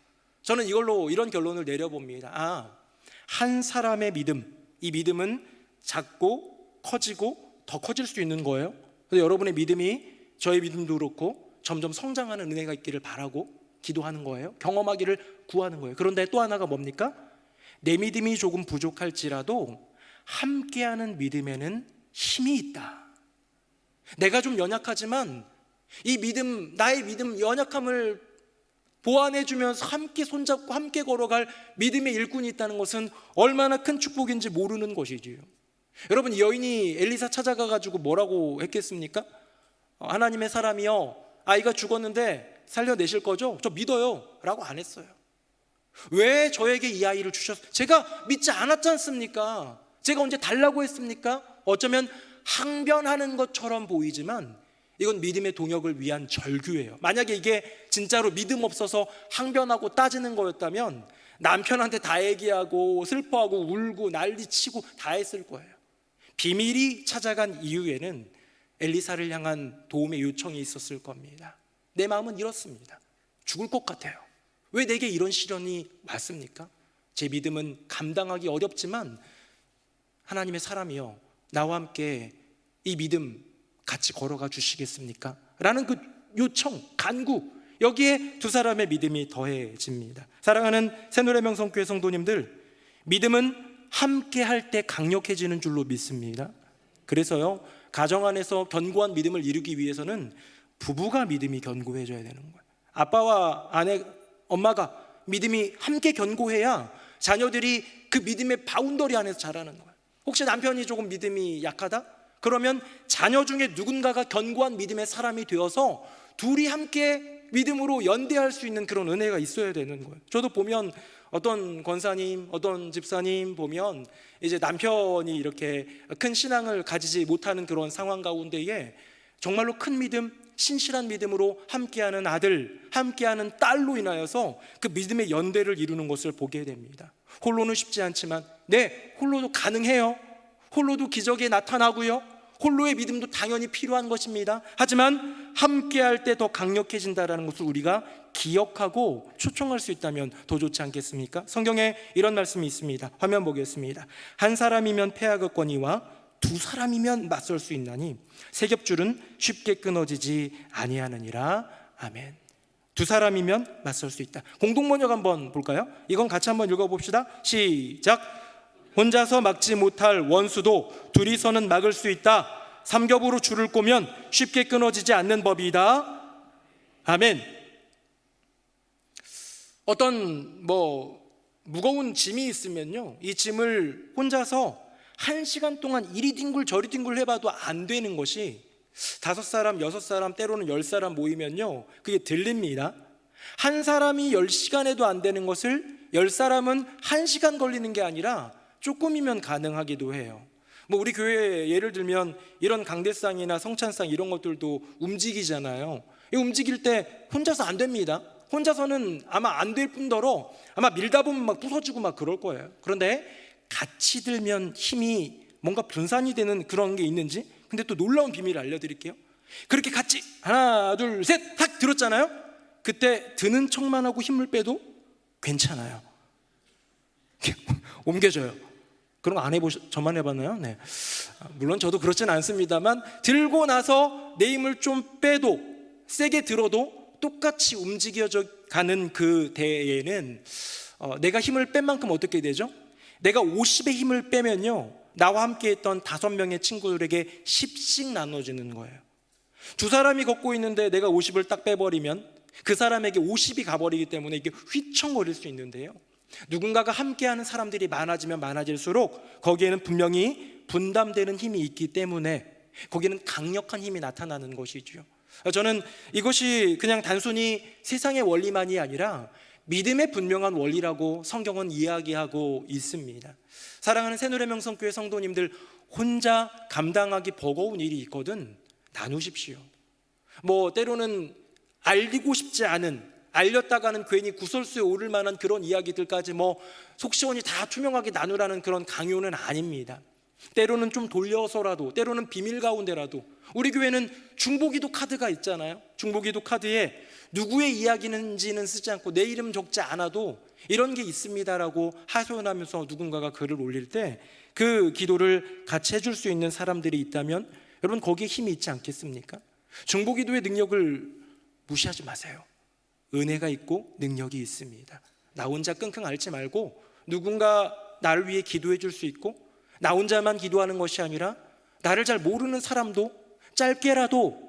저는 이걸로 이런 결론을 내려봅니다. 한 사람의 믿음, 이 믿음은 작고 커지고 더 커질 수 있는 거예요. 그래서 여러분의 믿음이 저의 믿음도 그렇고 점점 성장하는 은혜가 있기를 바라고 기도하는 거예요. 경험하기를 구하는 거예요. 그런데 또 하나가 뭡니까? 내 믿음이 조금 부족할지라도 함께하는 믿음에는 힘이 있다. 내가 좀 연약하지만 이 믿음, 나의 믿음 연약함을 보완해주면서 함께 손잡고 함께 걸어갈 믿음의 일꾼이 있다는 것은 얼마나 큰 축복인지 모르는 것이지요. 여러분, 이 여인이 엘리사 찾아가가지고 뭐라고 했겠습니까? 하나님의 사람이요, 아이가 죽었는데 살려내실 거죠? 저 믿어요 라고 안 했어요. 왜 저에게 이 아이를 주셨어요? 제가 믿지 않았지 않습니까? 제가 언제 달라고 했습니까? 어쩌면 항변하는 것처럼 보이지만 이건 믿음의 동역을 위한 절규예요. 만약에 이게 진짜로 믿음 없어서 항변하고 따지는 거였다면 남편한테 다 얘기하고 슬퍼하고 울고 난리치고 다 했을 거예요. 비밀이 찾아간 이후에는 엘리사를 향한 도움의 요청이 있었을 겁니다. 내 마음은 이렇습니다. 죽을 것 같아요. 왜 내게 이런 시련이 왔습니까? 제 믿음은 감당하기 어렵지만 하나님의 사람이여, 나와 함께 이 믿음 같이 걸어가 주시겠습니까? 라는 그 요청, 간구, 여기에 두 사람의 믿음이 더해집니다. 사랑하는 새노래명성교회 성도님들, 믿음은 함께 할 때 강력해지는 줄로 믿습니다. 그래서요, 가정 안에서 견고한 믿음을 이루기 위해서는 부부가 믿음이 견고해져야 되는 거예요. 아빠와 아내, 엄마가 믿음이 함께 견고해야 자녀들이 그 믿음의 바운더리 안에서 자라는 거예요. 혹시 남편이 조금 믿음이 약하다? 그러면 자녀 중에 누군가가 견고한 믿음의 사람이 되어서 둘이 함께 믿음으로 연대할 수 있는 그런 은혜가 있어야 되는 거예요. 저도 보면 어떤 권사님, 어떤 집사님 보면 이제 남편이 이렇게 큰 신앙을 가지지 못하는 그런 상황 가운데에 정말로 큰 믿음, 신실한 믿음으로 함께하는 아들, 함께하는 딸로 인하여서 그 믿음의 연대를 이루는 것을 보게 됩니다. 홀로는 쉽지 않지만 홀로도 가능해요. 홀로도 기적이 나타나고요, 홀로의 믿음도 당연히 필요한 것입니다. 하지만 함께할 때 더 강력해진다는 것을 우리가 기억하고 초청할 수 있다면 더 좋지 않겠습니까? 성경에 이런 말씀이 있습니다. 화면 보겠습니다. 한 사람이면 패하겠거니와 두 사람이면 맞설 수 있나니 세 겹줄은 쉽게 끊어지지 아니하느니라. 아멘. 두 사람이면 맞설 수 있다. 공동번역 한번 볼까요? 이건 같이 한번 읽어봅시다. 시작. 혼자서 막지 못할 원수도 둘이서는 막을 수 있다. 삼겹으로 줄을 꼬면 쉽게 끊어지지 않는 법이다. 아멘. 어떤 무거운 짐이 있으면요, 이 짐을 혼자서 1시간 동안 이리 뒹굴 저리 뒹굴 해봐도 안 되는 것이 5사람, 6사람, 때로는 10사람 모이면요, 그게 들립니다. 한 사람이 10시간 해도 안 되는 것을 10사람은 1시간 걸리는 게 아니라 조금이면 가능하기도 해요. 우리 교회 예를 들면 이런 강대상이나 성찬상 이런 것들도 움직이잖아요. 이 움직일 때 혼자서 안 됩니다. 혼자서는 아마 안 될 뿐더러 아마 밀다 보면 막 부서지고 막 그럴 거예요. 그런데 같이 들면 힘이 뭔가 분산이 되는 그런 게 있는지, 근데 또 놀라운 비밀을 알려드릴게요. 그렇게 같이 하나 둘 셋 탁 들었잖아요. 그때 드는 척만 하고 힘을 빼도 괜찮아요. 옮겨져요. 그런 거 안 저만 해봤나요? 네. 물론 저도 그렇진 않습니다만 들고 나서 내 힘을 좀 빼도, 세게 들어도 똑같이 움직여져 가는 그 대에는 내가 힘을 뺀 만큼 어떻게 되죠? 내가 50의 힘을 빼면요, 나와 함께 했던 5명의 친구들에게 10씩 나눠지는 거예요. 두 사람이 걷고 있는데 내가 50을 딱 빼버리면 그 사람에게 50이 가버리기 때문에 이게 휘청거릴 수 있는데요, 누군가가 함께하는 사람들이 많아지면 많아질수록 거기에는 분명히 분담되는 힘이 있기 때문에 거기는 강력한 힘이 나타나는 것이죠. 저는 이것이 그냥 단순히 세상의 원리만이 아니라 믿음의 분명한 원리라고 성경은 이야기하고 있습니다. 사랑하는 새누리명성교회 성도님들, 혼자 감당하기 버거운 일이 있거든 나누십시오. 때로는 알리고 싶지 않은, 알렸다가는 괜히 구설수에 오를 만한 그런 이야기들까지 속 시원히 다 투명하게 나누라는 그런 강요는 아닙니다. 때로는 좀 돌려서라도, 때로는 비밀 가운데라도, 우리 교회는 중보기도 카드가 있잖아요. 중보기도 카드에 누구의 이야기인지는 쓰지 않고 내 이름 적지 않아도 이런 게 있습니다라고 하소연하면서 누군가가 글을 올릴 때 그 기도를 같이 해줄 수 있는 사람들이 있다면 여러분, 거기에 힘이 있지 않겠습니까? 중보기도의 능력을 무시하지 마세요. 은혜가 있고 능력이 있습니다. 나 혼자 끙끙 앓지 말고 누군가 나를 위해 기도해 줄 수 있고, 나 혼자만 기도하는 것이 아니라 나를 잘 모르는 사람도 짧게라도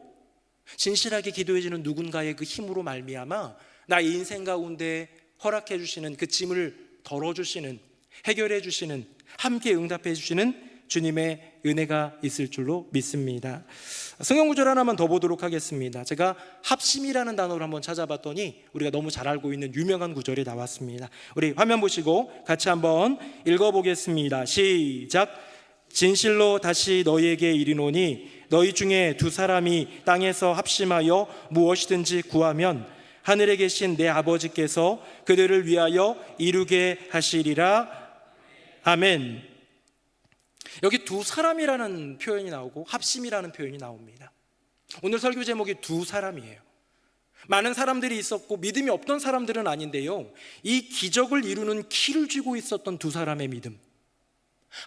진실하게 기도해 주는 누군가의 그 힘으로 말미암아 나의 인생 가운데 허락해 주시는 그 짐을 덜어주시는, 해결해 주시는, 함께 응답해 주시는 주님의 은혜가 있을 줄로 믿습니다. 성경 구절 하나만 더 보도록 하겠습니다. 제가 합심이라는 단어를 한번 찾아봤더니 우리가 너무 잘 알고 있는 유명한 구절이 나왔습니다. 우리 화면 보시고 같이 한번 읽어보겠습니다. 시작. 진실로 다시 너희에게 이르노니 너희 중에 두 사람이 땅에서 합심하여 무엇이든지 구하면 하늘에 계신 내 아버지께서 그들을 위하여 이루게 하시리라. 아멘. 여기 두 사람이라는 표현이 나오고 합심이라는 표현이 나옵니다. 오늘 설교 제목이 두 사람이에요. 많은 사람들이 있었고 믿음이 없던 사람들은 아닌데요, 이 기적을 이루는 키를 쥐고 있었던 두 사람의 믿음,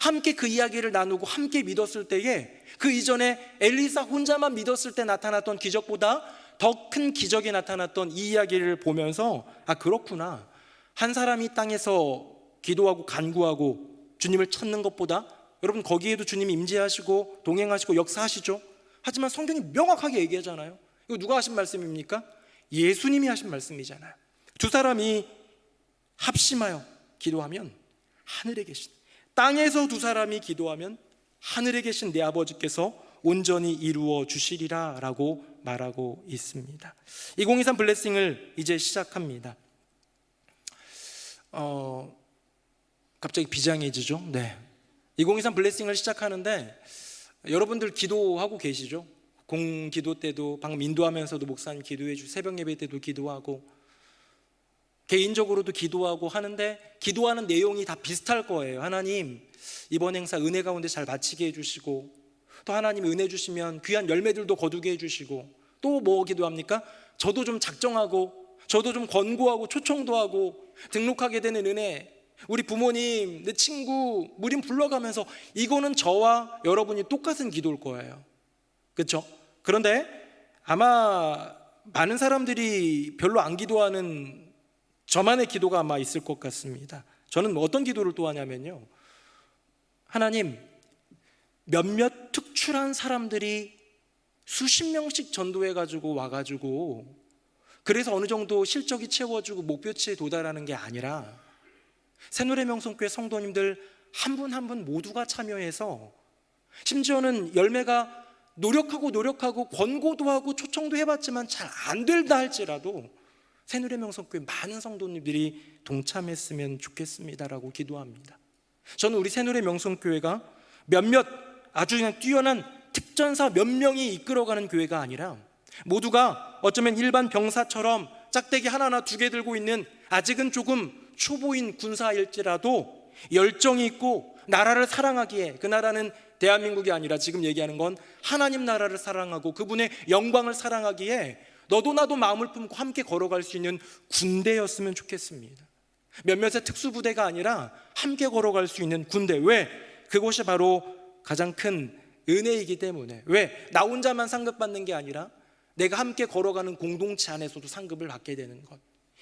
함께 그 이야기를 나누고 함께 믿었을 때에 그 이전에 엘리사 혼자만 믿었을 때 나타났던 기적보다 더 큰 기적이 나타났던 이 이야기를 보면서 그렇구나, 한 사람이 땅에서 기도하고 간구하고 주님을 찾는 것보다, 여러분 거기에도 주님이 임재하시고 동행하시고 역사하시죠. 하지만 성경이 명확하게 얘기하잖아요. 이거 누가 하신 말씀입니까? 예수님이 하신 말씀이잖아요. 두 사람이 합심하여 기도하면 하늘에 계신, 땅에서 두 사람이 기도하면 하늘에 계신 내 아버지께서 온전히 이루어 주시리라 라고 말하고 있습니다. 2023 블레싱을 이제 시작합니다. 갑자기 비장해지죠. 네. 2023 블레싱을 시작하는데 여러분들 기도하고 계시죠? 공기도 때도 방금 인도하면서도 목사님 기도해 주시고 새벽 예배 때도 기도하고 개인적으로도 기도하고 하는데 기도하는 내용이 다 비슷할 거예요. 하나님, 이번 행사 은혜 가운데 잘 마치게 해주시고, 또 하나님 은혜 주시면 귀한 열매들도 거두게 해주시고, 또 뭐 기도합니까? 저도 좀 작정하고, 저도 좀 권고하고 초청도 하고 등록하게 되는 은혜, 우리 부모님, 내 친구, 무림 불러가면서, 이거는 저와 여러분이 똑같은 기도일 거예요. 그렇죠? 그런데 아마 많은 사람들이 별로 안 기도하는 저만의 기도가 아마 있을 것 같습니다. 저는 어떤 기도를 또 하냐면요, 하나님, 몇몇 특출한 사람들이 수십 명씩 전도해가지고 와가지고 그래서 어느 정도 실적이 채워지고 목표치에 도달하는 게 아니라 새누리명성교회 성도님들 한 분 한 분 모두가 참여해서, 심지어는 열매가 노력하고 권고도 하고 초청도 해봤지만 잘 안 된다 할지라도 새누리명성교회 많은 성도님들이 동참했으면 좋겠습니다라고 기도합니다. 저는 우리 새누리명성교회가 몇몇 아주 그냥 뛰어난 특전사 몇 명이 이끌어가는 교회가 아니라 모두가 어쩌면 일반 병사처럼 짝대기 하나나 두 개 들고 있는 아직은 조금 초보인 군사일지라도 열정이 있고 나라를 사랑하기에, 그 나라는 대한민국이 아니라 지금 얘기하는 건 하나님 나라를 사랑하고 그분의 영광을 사랑하기에 너도 나도 마음을 품고 함께 걸어갈 수 있는 군대였으면 좋겠습니다. 몇몇의 특수부대가 아니라 함께 걸어갈 수 있는 군대. 왜? 그것이 바로 가장 큰 은혜이기 때문에. 왜? 나 혼자만 상급받는 게 아니라 내가 함께 걸어가는 공동체 안에서도 상급을 받게 되는 것.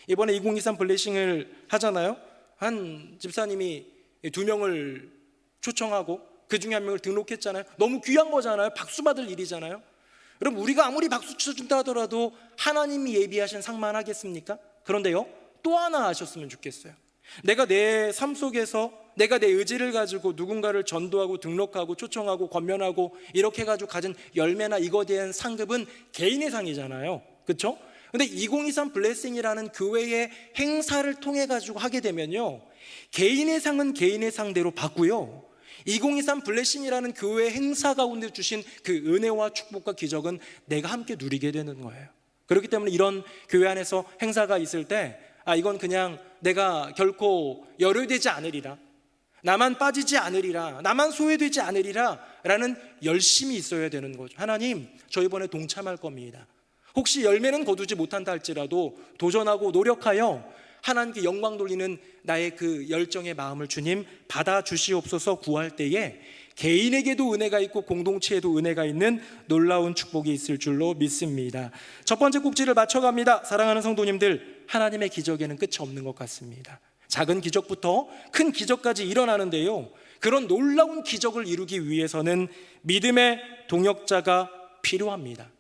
이번에 2023 블레싱을 하잖아요. 한 집사님이 2명을 초청하고 그 중에 1명을 등록했잖아요. 너무 귀한 거잖아요. 박수 받을 일이잖아요. 여러분, 우리가 아무리 박수 쳐준다 하더라도 하나님이 예비하신 상만 하겠습니까? 그런데요, 또 하나 아셨으면 좋겠어요. 내가 내 삶 속에서 내가 내 의지를 가지고 누군가를 전도하고 등록하고 초청하고 권면하고 이렇게 가지고 가진 열매나 이거에 대한 상급은 개인의 상이잖아요. 그렇죠? 근데 2023 블레싱이라는 교회의 행사를 통해 가지고 하게 되면요, 개인의 상은 개인의 상대로 받고요, 2023 블레싱이라는 교회 행사 가운데 주신 그 은혜와 축복과 기적은 내가 함께 누리게 되는 거예요. 그렇기 때문에 이런 교회 안에서 행사가 있을 때 이건 그냥 내가 결코 열외되지 않으리라, 나만 빠지지 않으리라, 나만 소외되지 않으리라 라는 열심이 있어야 되는 거죠. 하나님, 저 이번에 동참할 겁니다. 혹시 열매는 거두지 못한다 할지라도 도전하고 노력하여 하나님께 영광 돌리는 나의 그 열정의 마음을 주님 받아주시옵소서 구할 때에 개인에게도 은혜가 있고 공동체에도 은혜가 있는 놀라운 축복이 있을 줄로 믿습니다. 첫 번째 꼭지를 맞춰갑니다. 사랑하는 성도님들, 하나님의 기적에는 끝이 없는 것 같습니다. 작은 기적부터 큰 기적까지 일어나는데요, 그런 놀라운 기적을 이루기 위해서는 믿음의 동역자가 필요합니다.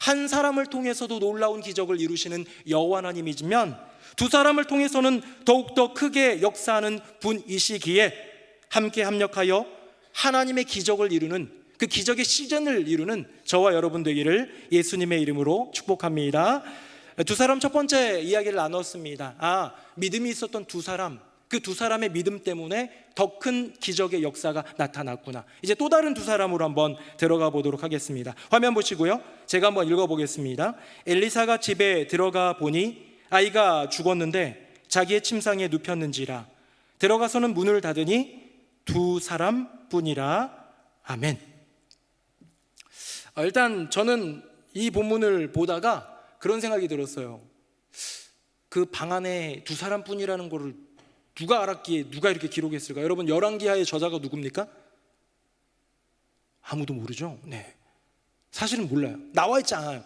한 사람을 통해서도 놀라운 기적을 이루시는 여호와 하나님이지만 두 사람을 통해서는 더욱더 크게 역사하는 분이시기에 함께 합력하여 하나님의 기적을 이루는, 그 기적의 시즌을 이루는 저와 여러분 되기를 예수님의 이름으로 축복합니다. 두 사람 첫 번째 이야기를 나눴습니다. 믿음이 있었던 두 사람, 그 두 사람의 믿음 때문에 더 큰 기적의 역사가 나타났구나. 이제 또 다른 두 사람으로 한번 들어가 보도록 하겠습니다. 화면 보시고요, 제가 한번 읽어보겠습니다. 엘리사가 집에 들어가 보니 아이가 죽었는데 자기의 침상에 눕혔는지라. 들어가서는 문을 닫으니 두 사람뿐이라. 아멘. 일단 저는 이 본문을 보다가 그런 생각이 들었어요. 그 방 안에 두 사람뿐이라는 거를 누가 알았기에 누가 이렇게 기록했을까? 여러분, 열왕기하의 저자가 누굽니까? 아무도 모르죠. 네, 사실은 몰라요. 나와 있지 않아요.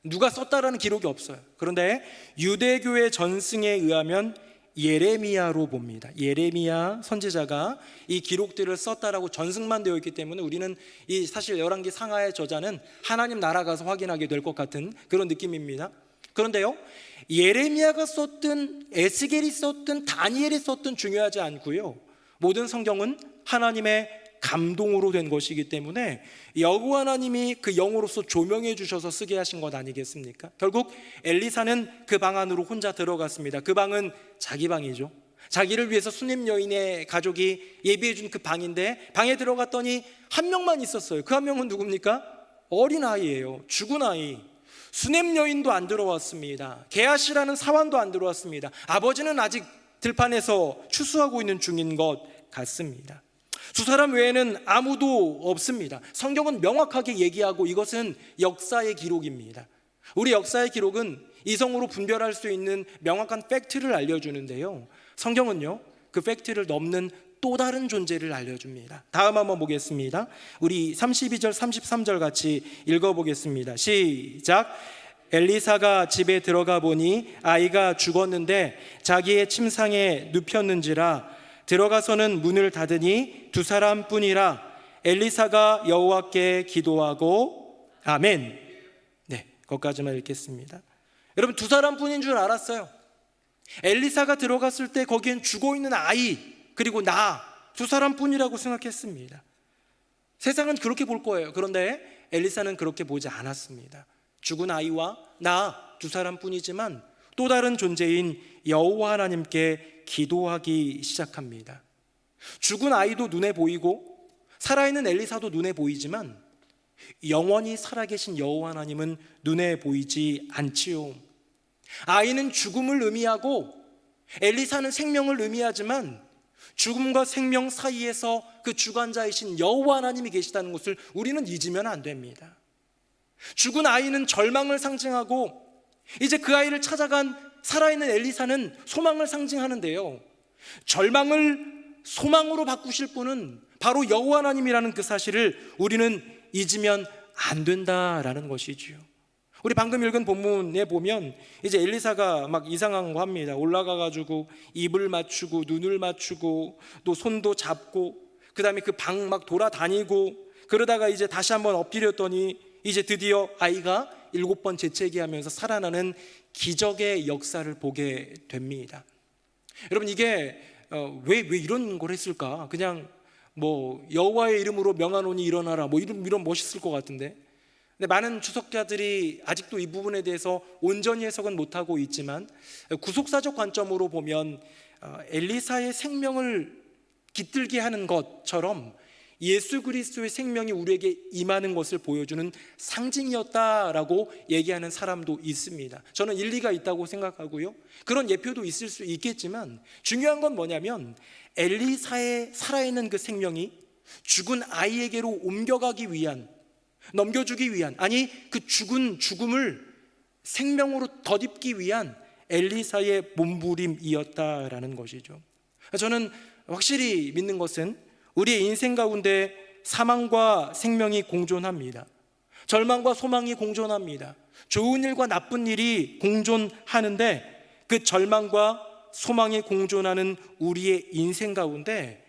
누가 썼다라는 기록이 없어요. 그런데 유대교의 전승에 의하면 예레미야로 봅니다. 예레미야 선지자가 이 기록들을 썼다라고 전승만 되어 있기 때문에 우리는 이 사실 열왕기 상하의 저자는 하나님 나라 가서 확인하게 될 것 같은 그런 느낌입니다. 그런데요, 예레미야가 썼든 에스겔이 썼든 다니엘이 썼든 중요하지 않고요, 모든 성경은 하나님의 감동으로 된 것이기 때문에 여호와 하나님이 그 영으로서 조명해 주셔서 쓰게 하신 것 아니겠습니까? 결국 엘리사는 그 방 안으로 혼자 들어갔습니다. 그 방은 자기 방이죠. 자기를 위해서 수냄 여인의 가족이 예비해 준 그 방인데 방에 들어갔더니 한 명만 있었어요. 그 한 명은 누굽니까? 어린아이예요. 죽은 아이. 수냄 여인도 안 들어왔습니다. 게하시라는 사환도 안 들어왔습니다. 아버지는 아직 들판에서 추수하고 있는 중인 것 같습니다. 두 사람 외에는 아무도 없습니다. 성경은 명확하게 얘기하고 이것은 역사의 기록입니다. 우리 역사의 기록은 이성으로 분별할 수 있는 명확한 팩트를 알려주는데요, 성경은요, 그 팩트를 넘는 또 다른 존재를 알려줍니다. 다음 한번 보겠습니다. 우리 32절 33절 같이 읽어보겠습니다. 시작. 엘리사가 집에 들어가 보니 아이가 죽었는데 자기의 침상에 눕혔는지라. 들어가서는 문을 닫으니 두 사람뿐이라. 엘리사가 여호와께 기도하고. 아멘. 네, 거기까지만 읽겠습니다. 여러분, 두 사람뿐인 줄 알았어요. 엘리사가 들어갔을 때 거기엔 죽어있는 아이 그리고 나 두 사람뿐이라고 생각했습니다. 세상은 그렇게 볼 거예요. 그런데 엘리사는 그렇게 보지 않았습니다. 죽은 아이와 나 두 사람뿐이지만 또 다른 존재인 여호와 하나님께 기도하기 시작합니다. 죽은 아이도 눈에 보이고 살아있는 엘리사도 눈에 보이지만 영원히 살아계신 여호와 하나님은 눈에 보이지 않지요. 아이는 죽음을 의미하고 엘리사는 생명을 의미하지만 죽음과 생명 사이에서 그 주관자이신 여호와 하나님이 계시다는 것을 우리는 잊으면 안 됩니다. 죽은 아이는 절망을 상징하고 이제 그 아이를 찾아간 살아있는 엘리사는 소망을 상징하는데요, 절망을 소망으로 바꾸실 분은 바로 여호와 하나님이라는 그 사실을 우리는 잊으면 안 된다라는 것이지요. 우리 방금 읽은 본문에 보면 이제 엘리사가 막 이상한 거 합니다. 올라가가지고 입을 맞추고 눈을 맞추고 또 손도 잡고 그 다음에 그 방 막 돌아다니고 그러다가 이제 다시 한번 엎드렸더니 이제 드디어 아이가 7번 재채기하면서 살아나는 기적의 역사를 보게 됩니다. 여러분, 이게 왜 이런 걸 했을까? 그냥 뭐 여호와의 이름으로 명하노니 일어나라, 뭐 이런 멋있을 것 같은데, 근데 많은 주석자들이 아직도 이 부분에 대해서 온전히 해석은 못하고 있지만, 구속사적 관점으로 보면 엘리사의 생명을 깃들게 하는 것처럼 예수 그리스도의 생명이 우리에게 임하는 것을 보여주는 상징이었다라고 얘기하는 사람도 있습니다. 저는 일리가 있다고 생각하고요, 그런 예표도 있을 수 있겠지만, 중요한 건 뭐냐면 엘리사의 살아있는 그 생명이 죽은 아이에게로 옮겨가기 위한, 넘겨주기 위한, 아니 그 죽은 죽음을 생명으로 덧입기 위한 엘리사의 몸부림이었다라는 것이죠. 저는 확실히 믿는 것은 우리의 인생 가운데 사망과 생명이 공존합니다. 절망과 소망이 공존합니다. 좋은 일과 나쁜 일이 공존하는데, 그 절망과 소망이 공존하는 우리의 인생 가운데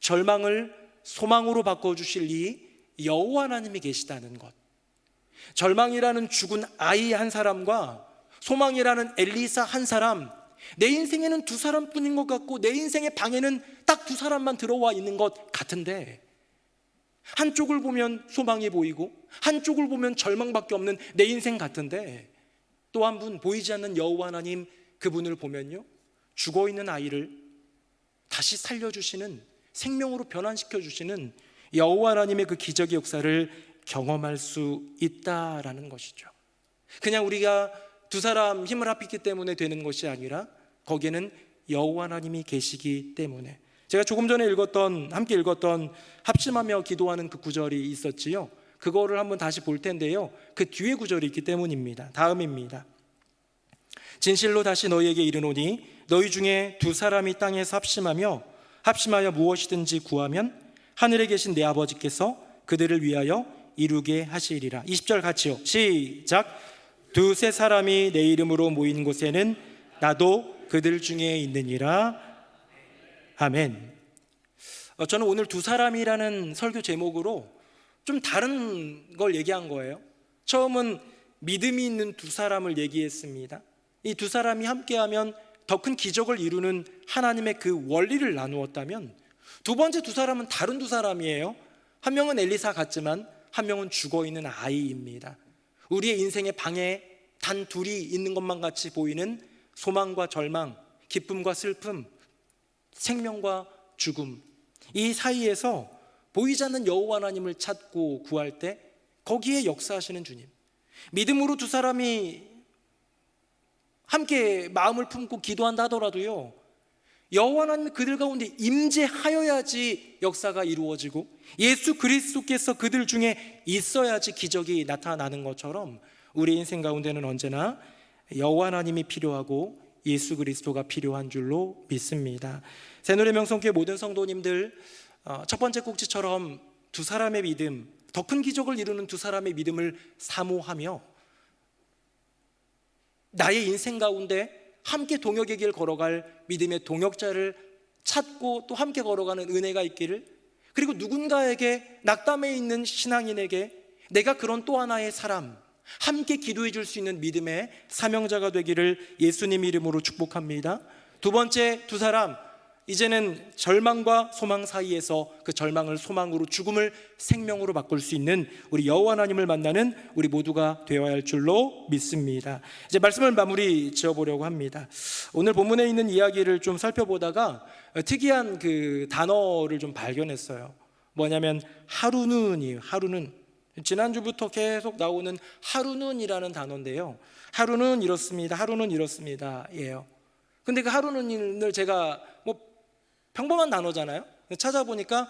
절망을 소망으로 바꿔주실 이 여호와 하나님이 계시다는 것, 절망이라는 죽은 아이 한 사람과 소망이라는 엘리사 한 사람, 내 인생에는 두 사람뿐인 것 같고 내 인생의 방에는 딱 두 사람만 들어와 있는 것 같은데, 한쪽을 보면 소망이 보이고 한쪽을 보면 절망밖에 없는 내 인생 같은데, 또 한 분 보이지 않는 여호와 하나님, 그분을 보면요, 죽어있는 아이를 다시 살려주시는, 생명으로 변환시켜주시는 여호와 하나님의 그 기적의 역사를 경험할 수 있다라는 것이죠. 그냥 우리가 두 사람 힘을 합했기 때문에 되는 것이 아니라 거기에는 여호와 하나님이 계시기 때문에. 제가 조금 전에 함께 읽었던 합심하며 기도하는 그 구절이 있었지요. 그거를 한번 다시 볼 텐데요, 그 뒤에 구절이 있기 때문입니다. 다음입니다. 진실로 다시 너희에게 이르노니 너희 중에 두 사람이 땅에서 합심하여 무엇이든지 구하면 하늘에 계신 내 아버지께서 그들을 위하여 이루게 하시리라. 20절 같이요. 시작. 두세 사람이 내 이름으로 모인 곳에는 나도 그들 중에 있느니라. 아멘. 저는 오늘 두 사람이라는 설교 제목으로 좀 다른 걸 얘기한 거예요. 처음은 믿음이 있는 두 사람을 얘기했습니다. 이 두 사람이 함께하면 더 큰 기적을 이루는 하나님의 그 원리를 나누었다면, 두 번째 두 사람은 다른 두 사람이에요. 한 명은 엘리사 같지만 한 명은 죽어있는 아이입니다. 우리의 인생의 방에 단 둘이 있는 것만 같이 보이는 소망과 절망, 기쁨과 슬픔, 생명과 죽음, 이 사이에서 보이지 않는 여호와 하나님을 찾고 구할 때 거기에 역사하시는 주님, 믿음으로 두 사람이 함께 마음을 품고 기도한다 하더라도요, 여호와 하나님이 그들 가운데 임재하여야지 역사가 이루어지고 예수 그리스도께서 그들 중에 있어야지 기적이 나타나는 것처럼, 우리 인생 가운데는 언제나 여호와 하나님이 필요하고 예수 그리스도가 필요한 줄로 믿습니다. 새노래명성교회 모든 성도님들, 첫 번째 꼭지처럼 두 사람의 믿음, 더 큰 기적을 이루는 두 사람의 믿음을 사모하며 나의 인생 가운데 함께 동역의 길 걸어갈 믿음의 동역자를 찾고 또 함께 걸어가는 은혜가 있기를, 그리고 누군가에게 낙담해 있는 신앙인에게 내가 그런 또 하나의 사람, 함께 기도해 줄 수 있는 믿음의 사명자가 되기를 예수님 이름으로 축복합니다. 두 번째 두 사람, 이제는 절망과 소망 사이에서 그 절망을 소망으로, 죽음을 생명으로 바꿀 수 있는 우리 여호와 하나님을 만나는 우리 모두가 되어야 할 줄로 믿습니다. 이제 말씀을 마무리 지어보려고 합니다. 오늘 본문에 있는 이야기를 좀 살펴보다가 특이한 그 단어를 좀 발견했어요. 뭐냐면 하루는이에요. 하루는. 지난주부터 계속 나오는 하루는이라는 단어인데요, 하루는 이렇습니다, 하루는 이렇습니다 예요. 근데 그 하루는을 제가 뭐 평범한 단어잖아요. 찾아보니까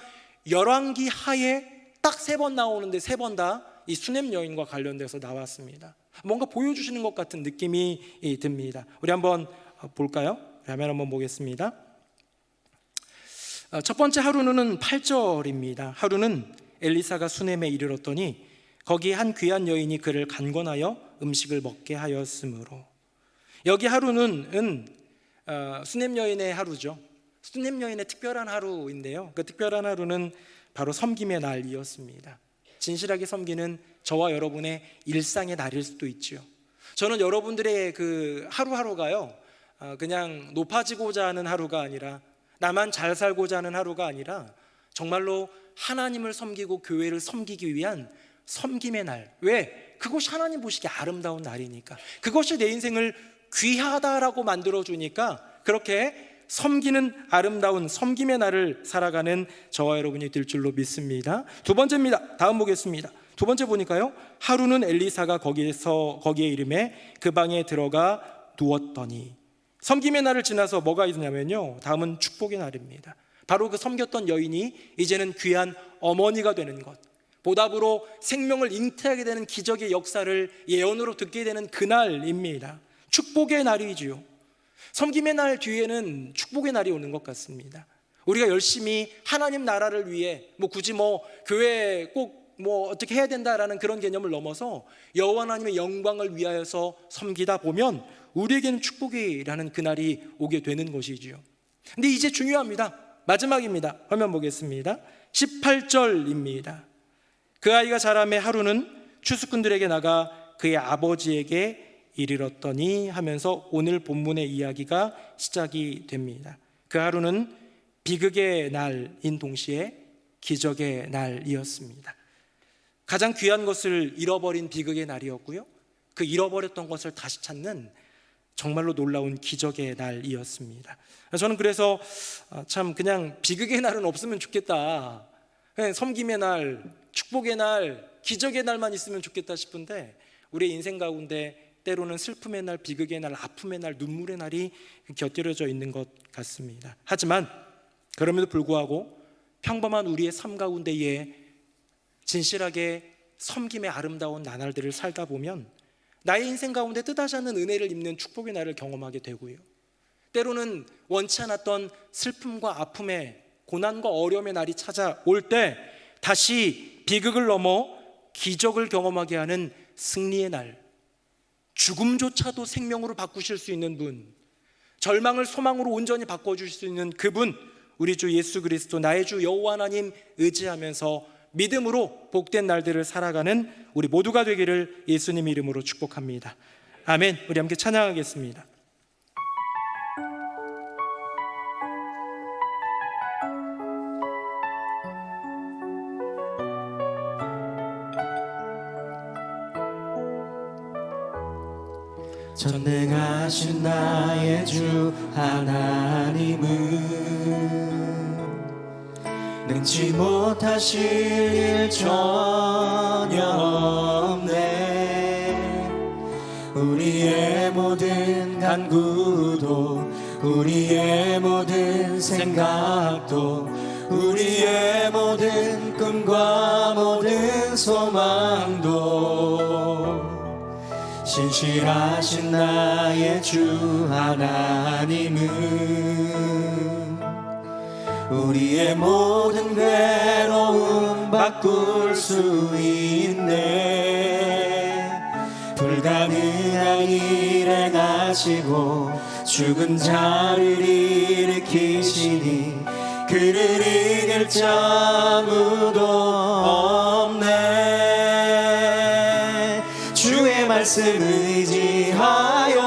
열왕기 하에 딱 3번 나오는데 3번 다 이 수냄 여인과 관련돼서 나왔습니다. 뭔가 보여주시는 것 같은 느낌이 듭니다. 우리 한번 볼까요? 화면 한번 보겠습니다. 첫 번째 하루는 8절입니다. 하루는 엘리사가 수넴에 이르렀더니 거기 한 귀한 여인이 그를 간권하여 음식을 먹게 하였으므로. 여기 하루는 수넴 여인의 하루죠. 수넴 여인의 특별한 하루인데요, 그 특별한 하루는 바로 섬김의 날이었습니다. 진실하게 섬기는 저와 여러분의 일상의 날일 수도 있지요. 저는 여러분들의 그 하루하루가요, 그냥 높아지고자 하는 하루가 아니라, 나만 잘 살고자 하는 하루가 아니라, 정말로 하나님을 섬기고 교회를 섬기기 위한 섬김의 날. 왜? 그것이 하나님 보시기에 아름다운 날이니까, 그것이 내 인생을 귀하다라고 만들어주니까, 그렇게 섬기는 아름다운 섬김의 날을 살아가는 저와 여러분이 될 줄로 믿습니다. 두 번째입니다. 다음 보겠습니다. 두 번째 보니까요, 하루는 엘리사가 거기에 이름에 그 방에 들어가 누웠더니. 섬김의 날을 지나서 뭐가 있냐면요, 다음은 축복의 날입니다. 바로 그 섬겼던 여인이 이제는 귀한 어머니가 되는 것, 보답으로 생명을 잉태하게 되는 기적의 역사를 예언으로 듣게 되는 그날입니다. 축복의 날이지요. 섬김의 날 뒤에는 축복의 날이 오는 것 같습니다. 우리가 열심히 하나님 나라를 위해 굳이 교회 꼭 어떻게 해야 된다라는 그런 개념을 넘어서 여호와 하나님의 영광을 위하여서 섬기다 보면 우리에게는 축복이라는 그날이 오게 되는 것이지요. 근데 이제 중요합니다. 마지막입니다. 화면 보겠습니다. 18절입니다. 그 아이가 자라매 하루는 추수꾼들에게 나가 그의 아버지에게 이르렀더니 하면서 오늘 본문의 이야기가 시작이 됩니다. 그 하루는 비극의 날인 동시에 기적의 날이었습니다. 가장 귀한 것을 잃어버린 비극의 날이었고요, 그 잃어버렸던 것을 다시 찾는 정말로 놀라운 기적의 날이었습니다. 저는 그래서 참 그냥 비극의 날은 없으면 좋겠다, 그냥 섬김의 날, 축복의 날, 기적의 날만 있으면 좋겠다 싶은데, 우리의 인생 가운데 때로는 슬픔의 날, 비극의 날, 아픔의 날, 눈물의 날이 곁들여져 있는 것 같습니다. 하지만 그럼에도 불구하고 평범한 우리의 삶 가운데에 진실하게 섬김의 아름다운 나날들을 살다 보면 나의 인생 가운데 뜻하지 않는 은혜를 입는 축복의 날을 경험하게 되고요, 때로는 원치 않았던 슬픔과 아픔의 고난과 어려움의 날이 찾아올 때 다시 비극을 넘어 기적을 경험하게 하는 승리의 날, 죽음조차도 생명으로 바꾸실 수 있는 분, 절망을 소망으로 온전히 바꿔주실 수 있는 그분, 우리 주 예수 그리스도 나의 주 여호와 하나님 의지하면서 믿음으로 복된 날들을 살아가는 우리 모두가 되기를 예수님 이름으로 축복합니다. 아멘. 우리 함께 찬양하겠습니다. 전능하신 나의 주 하나님은 능치 못하실 일 전혀 없네. 우리의 모든 간구도, 우리의 모든 생각도, 우리의 모든 꿈과 모든 소망도 신실하신 나의 주 하나님은 우리의 모든 괴로움 바꿀 수 있네. 불가능한 일 행하시고 죽은 자를 일으키시니 그를 이길 자 아무도 없네. 주의 말씀 의지하여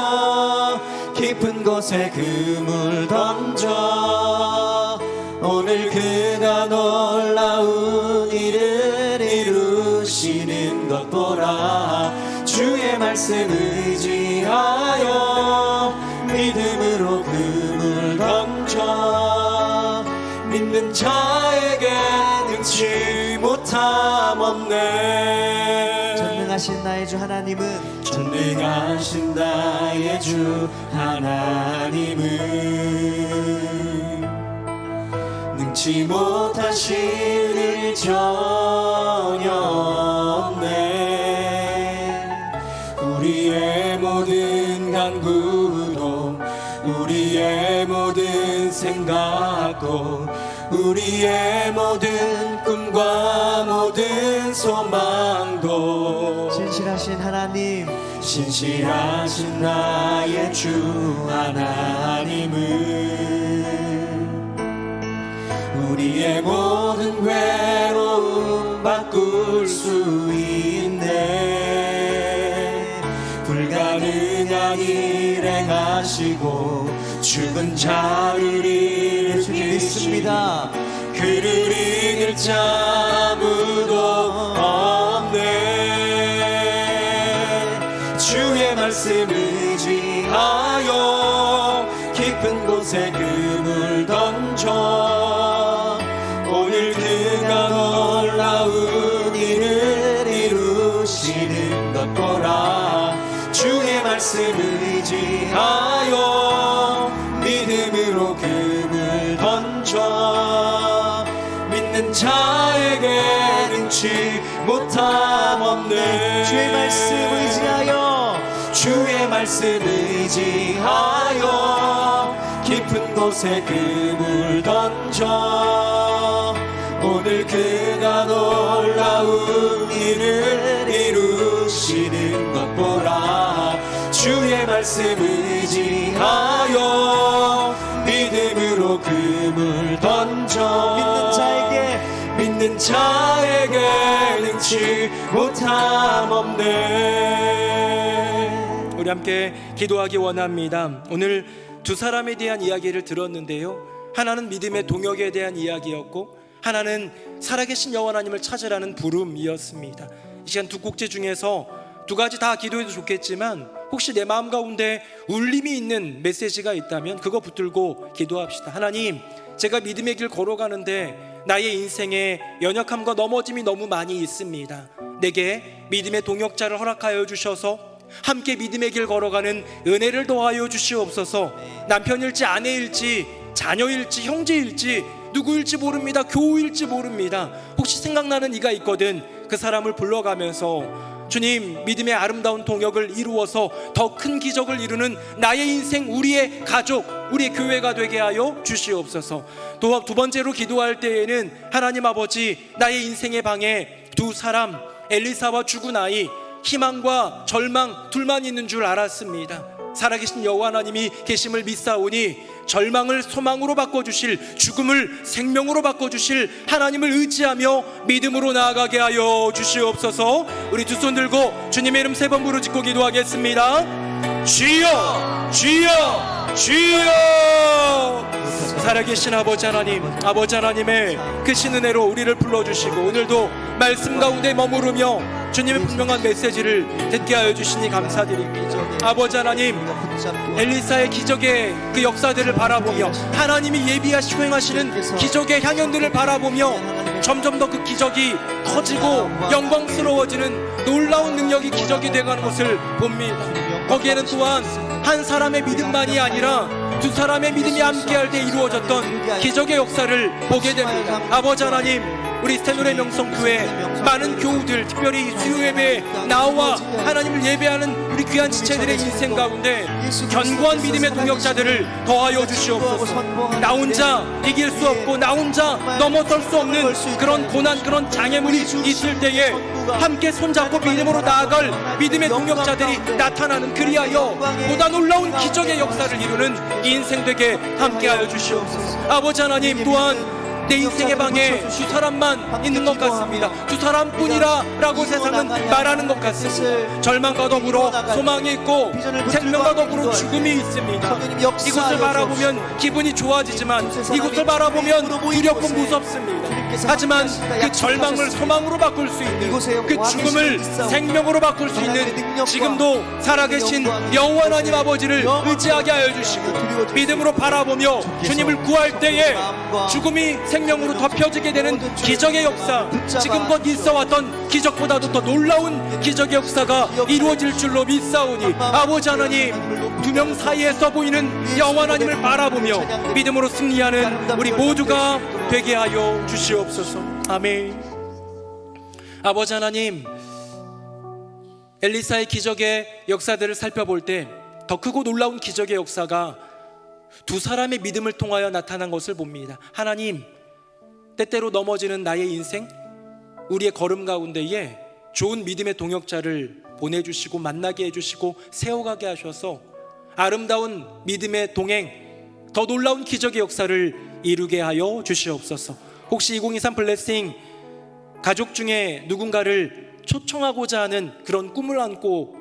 깊은 곳에 그물 던져 오늘 그가 놀라운 일을 이루시는 것 보라. 주의 말씀 의지하여 믿음으로 그물 던져 믿는 자에게 능치 못함 없네. 전능하신 나의 주 하나님은 전능하신 나의 주 하나님은 능치 못하실 일 전혀 없네. 우리의 모든 간구도, 우리의 모든 생각도, 우리의 모든 꿈과 모든 소망도 신실하신 하나님, 신실하신 나의 주 하나님은 우리의 모든 괴로움 바꿀 수 위대한 일 행하시고 죽은 자를 주님 일으키시니 믿습니다. 그를 이길 자 아무도 없네. 주의 말씀 의지하여 깊은 곳에 그물 던져 오늘 그가 놀라운 일을 이루시는 것 보라. 주의 말씀 의지하여 믿음으로 그물 던져 믿는 자에게 능치 못함 없네. 주의 말씀 의지하여 주의 말씀 의지하여 깊은 곳에 그물 던져 오늘 그가 놀라운 일을 이루시는 것 보라. 주의 말씀 의지하여 믿음으로 그물 던져 믿는 자에게 능치 못함 없네. 우리 함께 기도하기 원합니다. 오늘 두 사람에 대한 이야기를 들었는데요, 하나는 믿음의 동역에 대한 이야기였고 하나는 살아계신 여호와 하나님을 찾으라는 부름이었습니다. 이 시간 두 곡제 중에서 두 가지 다 기도해도 좋겠지만 혹시 내 마음 가운데 울림이 있는 메시지가 있다면 그거 붙들고 기도합시다. 하나님, 제가 믿음의 길 걸어가는데 나의 인생에 연약함과 넘어짐이 너무 많이 있습니다. 내게 믿음의 동역자를 허락하여 주셔서 함께 믿음의 길 걸어가는 은혜를 더하여 주시옵소서. 남편일지 아내일지 자녀일지 형제일지 누구일지 모릅니다. 교우일지 모릅니다. 혹시 생각나는 이가 있거든 그 사람을 불러가면서 주님, 믿음의 아름다운 동역을 이루어서 더 큰 기적을 이루는 나의 인생, 우리의 가족, 우리의 교회가 되게 하여 주시옵소서. 또 두 번째로 기도할 때에는 하나님 아버지, 나의 인생의 방에 두 사람, 엘리사와 죽은 아이, 희망과 절망 둘만 있는 줄 알았습니다. 살아계신 여호와 하나님이 계심을 믿사오니 절망을 소망으로 바꿔주실, 죽음을 생명으로 바꿔주실 하나님을 의지하며 믿음으로 나아가게 하여 주시옵소서. 우리 두 손 들고 주님의 이름 세 번 부르짖고 기도하겠습니다. 주여, 주여, 주여. 살아계신 아버지 하나님, 아버지 하나님의 크신 은혜로 우리를 불러주시고 오늘도 말씀 가운데 머무르며 주님의 분명한 메시지를 듣게 하여 주시니 감사드립니다. 아버지 하나님, 엘리사의 기적의 그 역사들을 바라보며 하나님이 예비하시고 행하시는 기적의 향연들을 바라보며 점점 더 그 기적이 커지고 영광스러워지는 놀라운 능력이 기적이 되어가는 것을 봅니다. 거기에는 또한 한 사람의 믿음만이 아니라 두 사람의 믿음이 함께할 때 이루어졌던 기적의 역사를 보게 됩니다. 아버지 하나님, 우리 스테노레 명성교회 많은 교우들, 특별히 수요예배에 나와 하나님을 예배하는 우리 귀한 지체들의 인생 가운데 견고한 믿음의 동역자들을 더하여 주시옵소서. 나 혼자 이길 수 없고 나 혼자 넘어설 수 없는 그런 고난, 그런 장애물이 있을 때에 함께 손잡고 믿음으로 나아갈 믿음의 동역자들이 나타나는, 그리하여 보다 놀라운 기적의 역사를 이루는 인생 되게 함께하여 주시옵소서. 아버지 하나님, 또한 내 인생의 방에 두 사람만 있는 것 같습니다. 두 사람뿐이라 라고 세상은 말하는 것 같습니다. 절망과 더불어 소망이 있고 생명과 더불어 죽음이 있습니다. 이곳을 바라보면 기분이 좋아지지만 이곳을 바라보면 두렵고 무섭습니다. 하지만 그 절망을 소망으로 바꿀 수 있는, 그 죽음을 생명으로 바꿀 수 있는 지금도 살아계신 여호와 하나님 아버지를 의지하게 하여 주시고 믿음으로 바라보며 주님을 구할 때에 죽음이 생명으로 덮여지게 되는 기적의 역사, 지금껏 있어왔던 기적보다도 더 놀라운 기적의 역사가 이루어질 줄로 믿사오니 아버지 하나님, 두 명 사이에서 보이는 여호와 하나님을 바라보며 믿음으로 승리하는 우리 모두가 되게 하여 주시옵소서. 아멘. 아버지 하나님, 엘리사의 기적의 역사들을 살펴볼 때 더 크고 놀라운 기적의 역사가 두 사람의 믿음을 통하여 나타난 것을 봅니다. 하나님, 때때로 넘어지는 나의 인생, 우리의 걸음 가운데에 좋은 믿음의 동역자를 보내주시고 만나게 해주시고 세워가게 하셔서 아름다운 믿음의 동행, 더 놀라운 기적의 역사를 이루게 하여 주시옵소서. 혹시 2023 블레싱 가족 중에 누군가를 초청하고자 하는 그런 꿈을 안고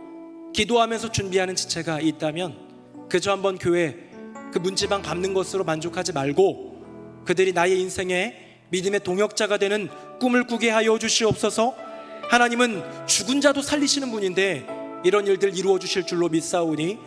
기도하면서 준비하는 지체가 있다면 그저 한번 교회 그 문지방 밟는 것으로 만족하지 말고 그들이 나의 인생에 믿음의 동역자가 되는 꿈을 꾸게 하여 주시옵소서. 하나님은 죽은 자도 살리시는 분인데 이런 일들 이루어 주실 줄로 믿사오니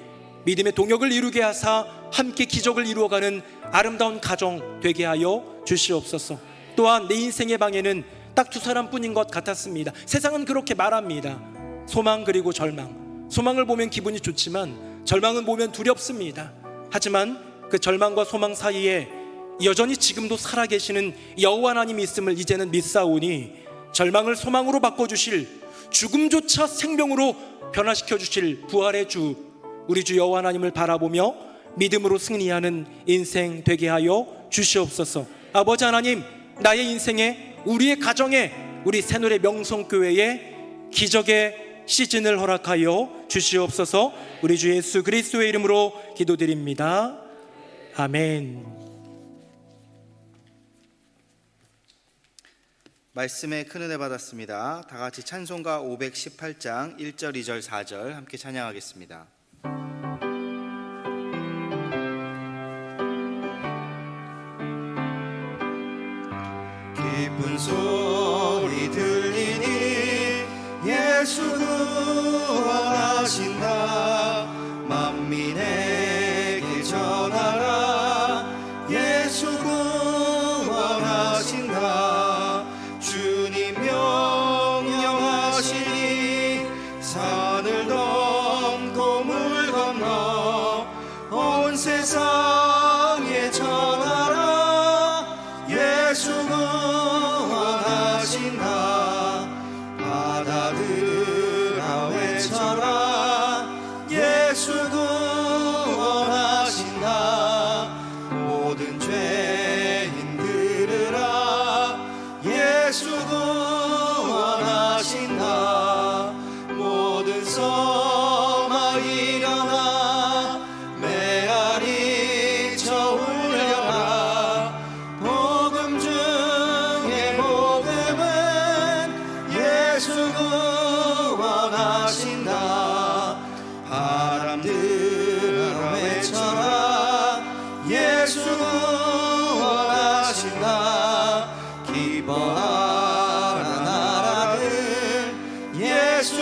믿음의 동역을 이루게 하사 함께 기적을 이루어가는 아름다운 가정 되게 하여 주시옵소서. 또한 내 인생의 방에는 딱 두 사람뿐인 것 같았습니다. 세상은 그렇게 말합니다. 소망 그리고 절망. 소망을 보면 기분이 좋지만 절망은 보면 두렵습니다. 하지만 그 절망과 소망 사이에 여전히 지금도 살아계시는 여호와 하나님이 있음을 이제는 믿사오니 절망을 소망으로 바꿔주실, 죽음조차 생명으로 변화시켜 주실 부활의 주 우리 주 여호와 하나님을 바라보며 믿음으로 승리하는 인생 되게 하여 주시옵소서. 아버지 하나님, 나의 인생에, 우리의 가정에, 우리 새누리 명성교회에 기적의 시즌을 허락하여 주시옵소서. 우리 주 예수 그리스도의 이름으로 기도드립니다. 아멘. 말씀에 큰 은혜 받았습니다. 다 같이 찬송가 518장 1절, 2절, 4절 함께 찬양하겠습니다. 기쁜 소리 들리니 예수 구원하신다. 만민에게 전하라. 예수 구원하신다. 주님 명령하시니 산을 넘고 물 건너 온 세상에 전하라. 예수 구원하신다. 바다들아 외쳐라. 예수 구원하신다. 모든 죄인 들으라. 예수 구원하신다. 모든 성아 일어나. 메아리 쳐 울려라. 복음 중에 복음은 예수 구원하신다. 바람들아 외쳐라. 예수 구원하신다. 기뻐하라 나라들. 예수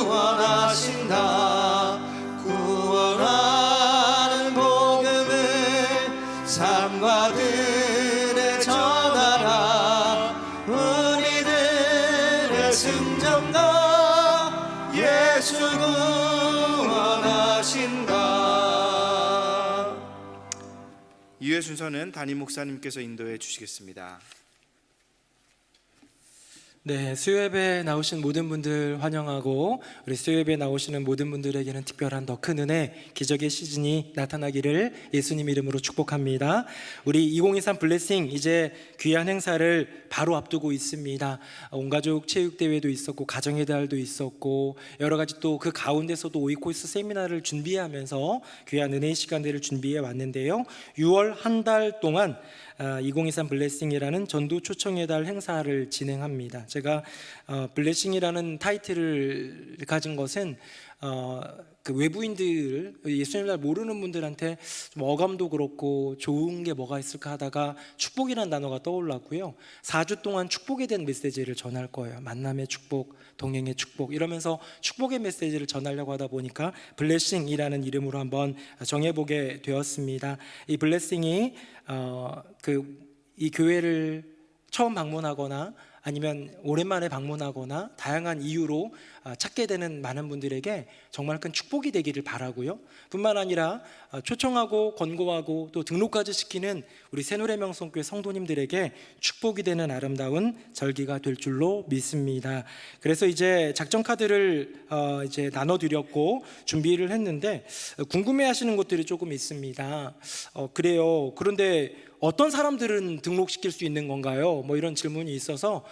구원하신다. 구원하는 복음을 삶과 들에 전하라. 우리들의 승전가. 예수 구원하신다. 이회 순서는 담임 목사님께서 인도해 주시겠습니다. 네, 수요예배 나오신 모든 분들 환영하고 우리 수요예배 나오시는 모든 분들에게는 특별한 더 큰 은혜, 기적의 시즌이 나타나기를 예수님 이름으로 축복합니다. 우리 2023 블레싱 이제 귀한 행사를 바로 앞두고 있습니다. 온가족 체육대회도 있었고 가정의 달도 있었고 여러 가지 또 그 가운데서도 오이코스 세미나를 준비하면서 귀한 은혜의 시간들을 준비해 왔는데요. 6월 한 달 동안 2023 블레싱이라는 전도 초청의 달 행사를 진행합니다. 제가 블레싱이라는 타이틀을 가진 것은 그 외부인들, 예수님을 잘 모르는 분들한테 좀 어감도 그렇고 좋은 게 뭐가 있을까 하다가 축복이라는 단어가 떠올랐고요. 4주 동안 축복에 대한 메시지를 전할 거예요. 만남의 축복, 동행의 축복 이러면서 축복의 메시지를 전하려고 하다 보니까 블레싱이라는 이름으로 한번 정해보게 되었습니다. 이 블레싱이 이 교회를 처음 방문하거나 아니면 오랜만에 방문하거나 다양한 이유로 찾게 되는 많은 분들에게 정말 큰 축복이 되기를 바라고요. 뿐만 아니라 초청하고 권고하고 또 등록까지 시키는 우리 새누리 명성교회 성도님들에게 축복이 되는 아름다운 절기가 될 줄로 믿습니다. 그래서 이제 작전 카드를 이제 나눠드렸고 준비를 했는데 궁금해하시는 것들이 조금 있습니다. 그래요. 그런데 어떤 사람들은 등록시킬 수 있는 건가요? 뭐 이런 질문이 있어서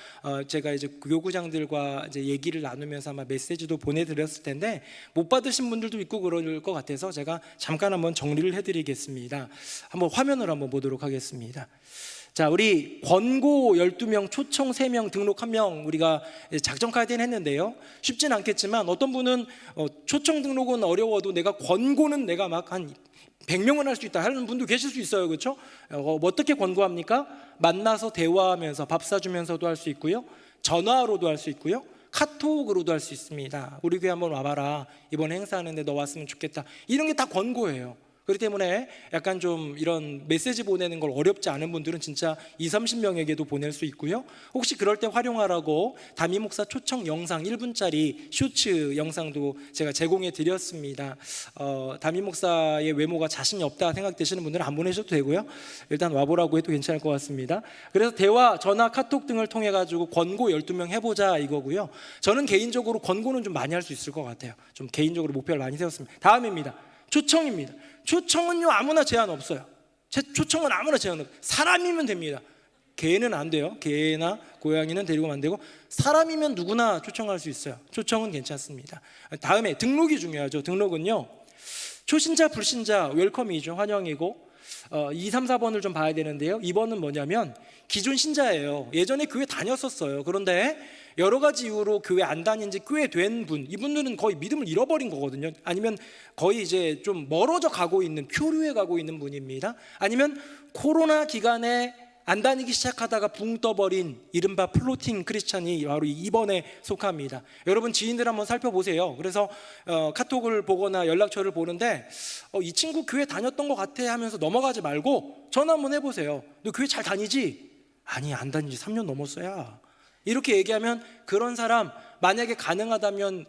제가 이제 교구장들과 이제 얘기를 나누면서 아마 메시지도 보내드렸을 텐데 못 받으신 분들도 있고 그럴 것 같아서 제가 잠깐 한번 정리를 해드리겠습니다. 한번 화면을 한번 보도록 하겠습니다. 자, 우리 권고 12명, 초청 3명, 등록 1명 우리가 작전 카드는 했는데요. 쉽진 않겠지만 어떤 분은 초청 등록은 어려워도 내가 권고는 내가 막 한 100명은 할 수 있다 하는 분도 계실 수 있어요. 그렇죠? 어떻게 권고합니까? 만나서 대화하면서 밥 사주면서도 할 수 있고요. 전화로도 할 수 있고요. 카톡으로도 할 수 있습니다. 우리 교회 한번 와봐라. 이번에 행사하는데 너 왔으면 좋겠다. 이런 게 다 권고예요. 그렇기 때문에 약간 좀 이런 메시지 보내는 걸 어렵지 않은 분들은 진짜 20-30명에게도 보낼 수 있고요. 혹시 그럴 때 활용하라고 담임 목사 초청 영상 1분짜리 쇼츠 영상도 제가 제공해 드렸습니다. 담임 목사의 외모가 자신이 없다 생각되시는 분들은 안 보내셔도 되고요. 일단 와보라고 해도 괜찮을 것 같습니다. 그래서 대화, 전화, 카톡 등을 통해 가지고 권고 12명 해보자 이거고요. 저는 개인적으로 권고는 좀 많이 할 수 있을 것 같아요. 좀 개인적으로 목표를 많이 세웠습니다. 다음입니다. 초청입니다. 초청은요 아무나 제한 없어요. 초청은 아무나 제한 없어요. 사람이면 됩니다. 개는 안 돼요. 개나 고양이는 데리고 안 되고 사람이면 누구나 초청할 수 있어요. 초청은 괜찮습니다. 다음에 등록이 중요하죠. 등록은요 초신자 불신자 웰컴이죠. 환영이고 2, 3, 4번을 좀 봐야 되는데요. 2번은 뭐냐면 기존 신자예요. 예전에 교회 다녔었어요. 그런데 여러 가지 이유로 교회 안 다닌 지 꽤 된 분, 이분들은 거의 믿음을 잃어버린 거거든요. 아니면 거의 이제 좀 멀어져 가고 있는, 표류해 가고 있는 분입니다. 아니면 코로나 기간에 안 다니기 시작하다가 붕 떠버린 이른바 플로팅 크리스찬이 바로 2번에 속합니다. 여러분 지인들 한번 살펴보세요. 그래서 카톡을 보거나 연락처를 보는데 이 친구 교회 다녔던 것 같아 하면서 넘어가지 말고 전화 한번 해보세요. 너 교회 잘 다니지? 아니 안 다니지 3년 넘었어야. 이렇게 얘기하면 그런 사람 만약에 가능하다면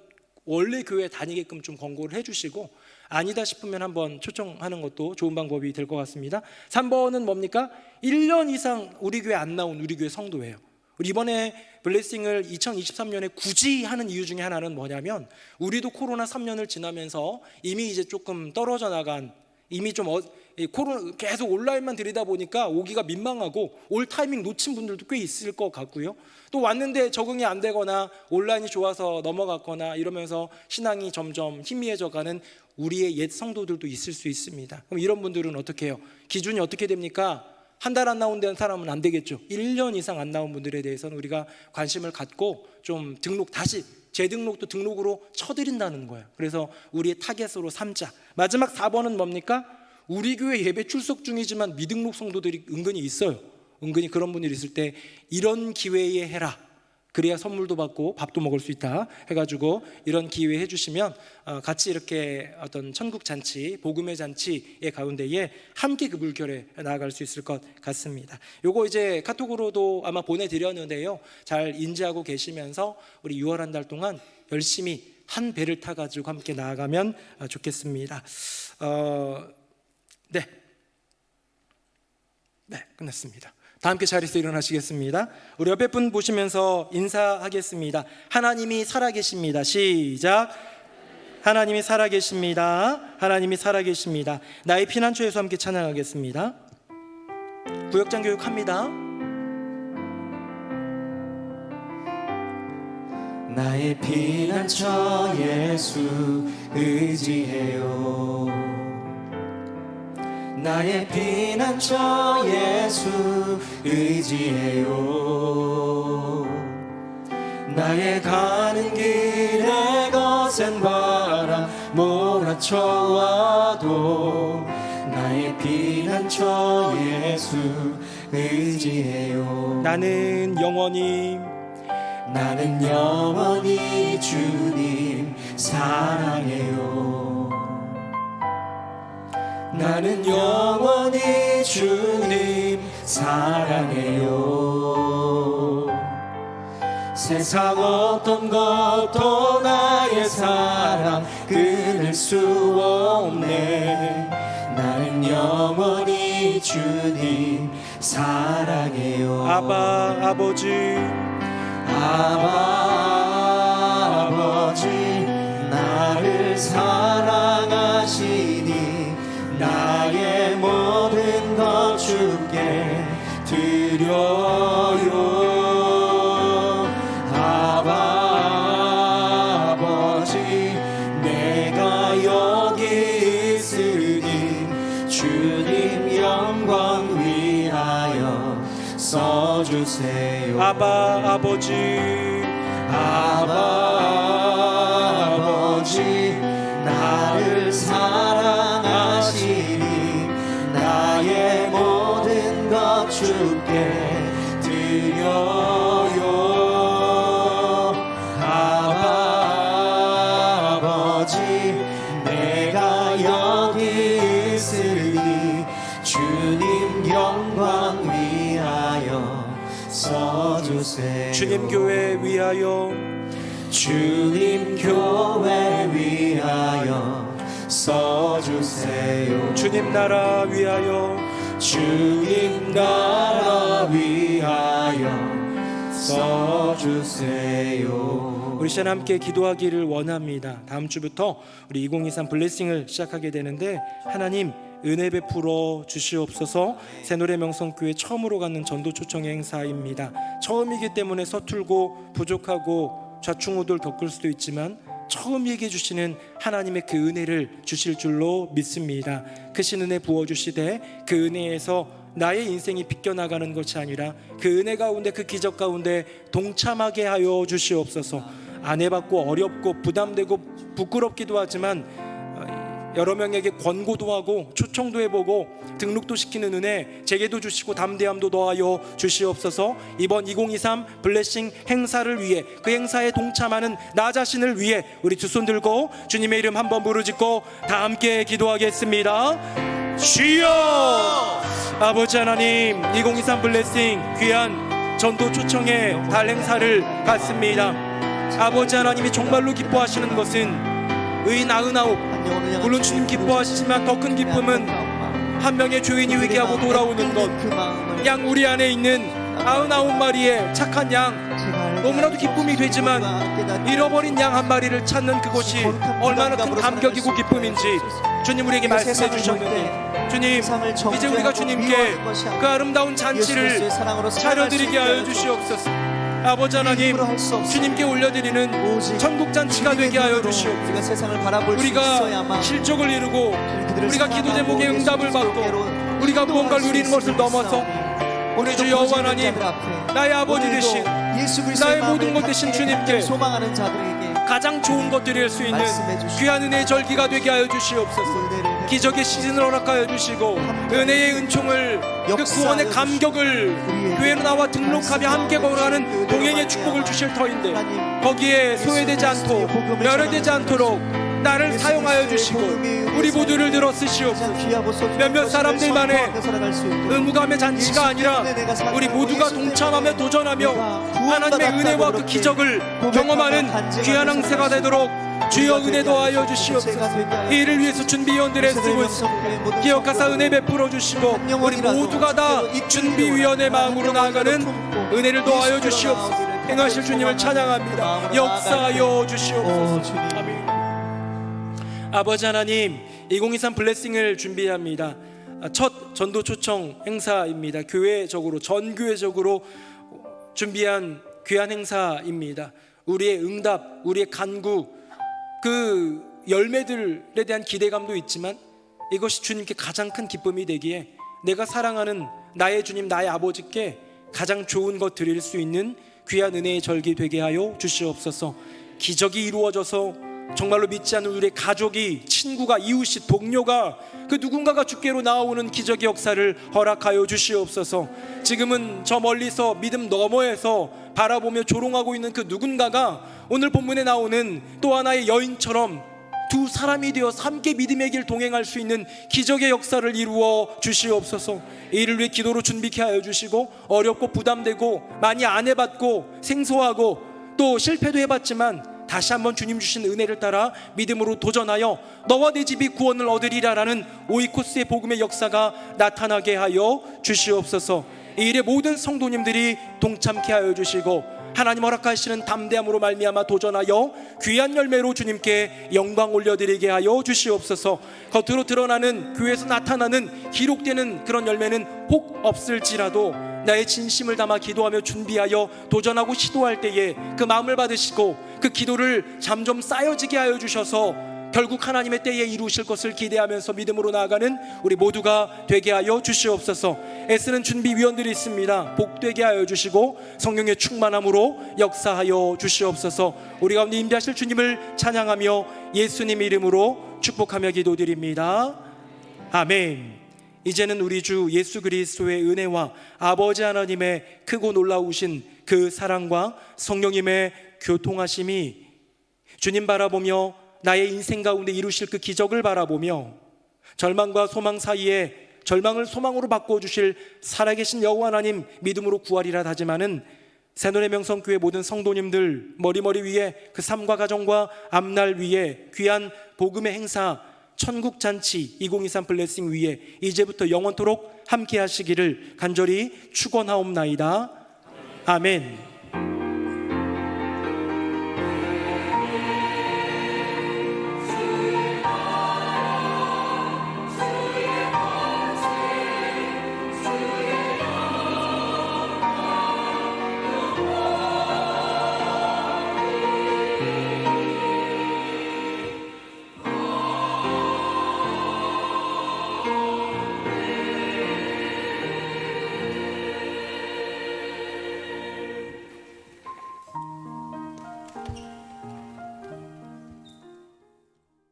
원래 교회 다니게끔 좀 권고를 해주시고 아니다 싶으면 한번 초청하는 것도 좋은 방법이 될 것 같습니다. 3번은 뭡니까? 1년 이상 우리 교회 안 나온 우리 교회 성도예요. 우리 이번에 블레싱을 2023년에 굳이 하는 이유 중에 하나는 뭐냐면 우리도 코로나 3년을 지나면서 이미 이제 조금 떨어져 나간 이미 좀 코로나 계속 온라인만 들이다 보니까 오기가 민망하고 올 타이밍 놓친 분들도 꽤 있을 것 같고요. 또 왔는데 적응이 안 되거나 온라인이 좋아서 넘어갔거나 이러면서 신앙이 점점 희미해져가는 우리의 옛 성도들도 있을 수 있습니다. 그럼 이런 분들은 어떻게 해요? 기준이 어떻게 됩니까? 한 달 안 나온 데는 사람은 안 되겠죠. 1년 이상 안 나온 분들에 대해서는 우리가 관심을 갖고 좀 등록 다시 재등록도 등록으로 쳐드린다는 거예요. 그래서 우리의 타겟으로 삼자. 마지막 4번은 뭡니까? 우리 교회 예배 출석 중이지만 미등록 성도들이 은근히 있어요. 은근히 그런 분들이 있을 때 이런 기회에 해라. 그래야 선물도 받고 밥도 먹을 수 있다 해가지고 이런 기회 해주시면 같이 이렇게 어떤 천국 잔치, 복음의 잔치의 가운데에 함께 그 물결에 나아갈 수 있을 것 같습니다. 요거 이제 카톡으로도 아마 보내드렸는데요. 잘 인지하고 계시면서 우리 6월 한 달 동안 열심히 한 배를 타가지고 함께 나아가면 좋겠습니다. 네, 끝났습니다. 다 함께 자리에서 일어나시겠습니다. 우리 옆에 분 보시면서 인사하겠습니다. 하나님이 살아계십니다. 시작. 하나님이 살아계십니다. 하나님이 살아계십니다. 나의 피난처에서 함께 찬양하겠습니다. 구역장 교육합니다. 나의 피난처 예수 의지해요. 나의 피난처 예수 의지해요. 나의 가는 길에 거센 바람 몰아쳐와도 나의 피난처 예수 의지해요. 나는 영원히 주님 사랑해요. 나는 영원히 주님 사랑해요. 세상 어떤 것도 나의 사랑 끊을 수 없네. 나는 영원히 주님 사랑해요. 아바 아버지 아버지 나를 사랑하시니 나의 모든 것 주께 드려요. 주님 영광 위하여 써주세요. 아바 아버지, 아바 아버지 나를 사랑하시니 나의 모든 것 주께 드려요. 아바 아버지 내가 여기 있으니 주님 영광 위하여 써주세요. 주님 교회 위하여, 주님 교회 위하여 써주세요. 주님 나라 위하여, 주님 나라 위하여 써주세요. 우리 시간 함께 기도하기를 원합니다. 다음 주부터 우리 2023 블레싱을 시작하게 되는데, 하나님 은혜 베풀어 주시옵소서. 새노래 명성교회 처음으로 갖는 전도 초청 행사입니다. 처음이기 때문에 서툴고 부족하고 좌충우돌 겪을 수도 있지만 처음 얘기해 주시는 하나님의 그 은혜를 주실 줄로 믿습니다. 크신 은혜 부어주시되 그 은혜에서 나의 인생이 비껴나가는 것이 아니라 그 은혜 가운데, 그 기적 가운데 동참하게 하여 주시옵소서. 안 해봤고 어렵고 부담되고 부끄럽기도 하지만 여러 명에게 권고도 하고 초청도 해보고 등록도 시키는 은혜 제게도 주시고 담대함도 더하여 주시옵소서. 이번 2023 블레싱 행사를 위해, 그 행사에 동참하는 나 자신을 위해 우리 두 손 들고 주님의 이름 한번 부르짖고 다 함께 기도하겠습니다. 주여! 아버지 하나님, 2023 블레싱 귀한 전도 초청의 달 행사를 갖습니다. 아버지 하나님이 정말로 기뻐하시는 것은 의인 99, 물론 주님 기뻐하시지만 더 큰 기쁨은 한 명의 죄인이 회개하고 돌아오는 것, 양 우리 안에 있는 99마리의 착한 양, 너무나도 기쁨이 되지만 잃어버린 양 한 마리를 찾는 그것이 얼마나 큰 감격이고 기쁨인지 주님 우리에게 말씀해 주셨는데, 주님 이제 우리가 주님께 그 아름다운 잔치를 차려드리게 하여 주시옵소서. 아버지 하나님, 주님께 올려드리는 천국잔치가 되게 하여 주시옵소서. 우리가 실족을 이루고 우리가 기도 제목에 응답을 받고 우리가 무언가를 누리는 것을 넘어서 우리 주 여호와 하나님, 나의 아버지 되신, 나의 모든 것 되신 주님께 가장 좋은 것 드릴 수 있는 귀한 은혜의 절기가 되게 하여 주시옵소서. 기적의 시즌을 허락하여 주시고 은혜의 은총을, 그 구원의 감격을 교회로 나와 등록하며 함께 걸어가는 동행의 축복을 주실 터인데, 거기에 소외되지 않고 멸해되지 않도록 나를 사용하여 주시고 우리 모두를 들어 쓰시옵소서. 몇몇 사람들만의 의무감의 잔치가 아니라 우리 모두가 동참하며 도전하며 하나님의 은혜와 그 기적을 경험하는 귀한 행사가 되도록 주여 은혜 더하여 주시옵소서. 이 일을 위해서 준비위원들의 쓰고 있습니다. 기억하사 은혜 베풀어 주시고 우리 모두가 다 준비위원의 마음으로 나아가는 은혜를 더하여 주시옵소서. 행하실 주님을 찬양합니다. 역사하여 주시옵소서. 아멘. 아버지 하나님, 2023 블레싱을 준비합니다. 첫 전도 초청 행사입니다. 교회적으로, 전교회적으로 준비한 귀한 행사입니다. 우리의 응답, 우리의 간구, 그 열매들에 대한 기대감도 있지만 이것이 주님께 가장 큰 기쁨이 되기에 내가 사랑하는 나의 주님, 나의 아버지께 가장 좋은 것 드릴 수 있는 귀한 은혜의 절기 되게 하여 주시옵소서. 기적이 이루어져서 정말로 믿지 않는 우리의 가족이, 친구가, 이웃이, 동료가, 그 누군가가 주께로 나오는 기적의 역사를 허락하여 주시옵소서. 지금은 저 멀리서 믿음 너머에서 바라보며 조롱하고 있는 그 누군가가 오늘 본문에 나오는 또 하나의 여인처럼 두 사람이 되어 함께 믿음의 길 동행할 수 있는 기적의 역사를 이루어 주시옵소서. 이를 위해 기도로 준비케 하여 주시고, 어렵고 부담되고 많이 안 해봤고 생소하고 또 실패도 해봤지만 다시 한번 주님 주신 은혜를 따라 믿음으로 도전하여 너와 내 집이 구원을 얻으리라라는 오이코스의 복음의 역사가 나타나게 하여 주시옵소서. 이 일에 모든 성도님들이 동참케 하여 주시고 하나님 허락하시는 담대함으로 말미암아 도전하여 귀한 열매로 주님께 영광 올려드리게 하여 주시옵소서. 겉으로 드러나는, 교회에서 나타나는, 기록되는 그런 열매는 혹 없을지라도 나의 진심을 담아 기도하며 준비하여 도전하고 시도할 때에 그 마음을 받으시고 그 기도를 점점 쌓여지게 하여 주셔서 결국 하나님의 때에 이루실 것을 기대하면서 믿음으로 나아가는 우리 모두가 되게 하여 주시옵소서. 애쓰는 준비위원들이 있습니다. 복되게 하여 주시고 성령의 충만함으로 역사하여 주시옵소서. 우리 가운데 임재하실 주님을 찬양하며 예수님 이름으로 축복하며 기도드립니다. 아멘. 이제는 우리 주 예수 그리스도의 은혜와 아버지 하나님의 크고 놀라우신 그 사랑과 성령님의 교통하심이 주님 바라보며 나의 인생 가운데 이루실 그 기적을 바라보며 절망과 소망 사이에 절망을 소망으로 바꿔주실 살아계신 여호와 하나님 믿음으로 구하리라 다짐하는 새노래 명성교회 모든 성도님들 머리 위에 그 삶과 가정과 앞날 위에 귀한 복음의 행사 천국잔치 2023 블레싱 위에 이제부터 영원토록 함께 하시기를 간절히 축원하옵나이다. 아멘.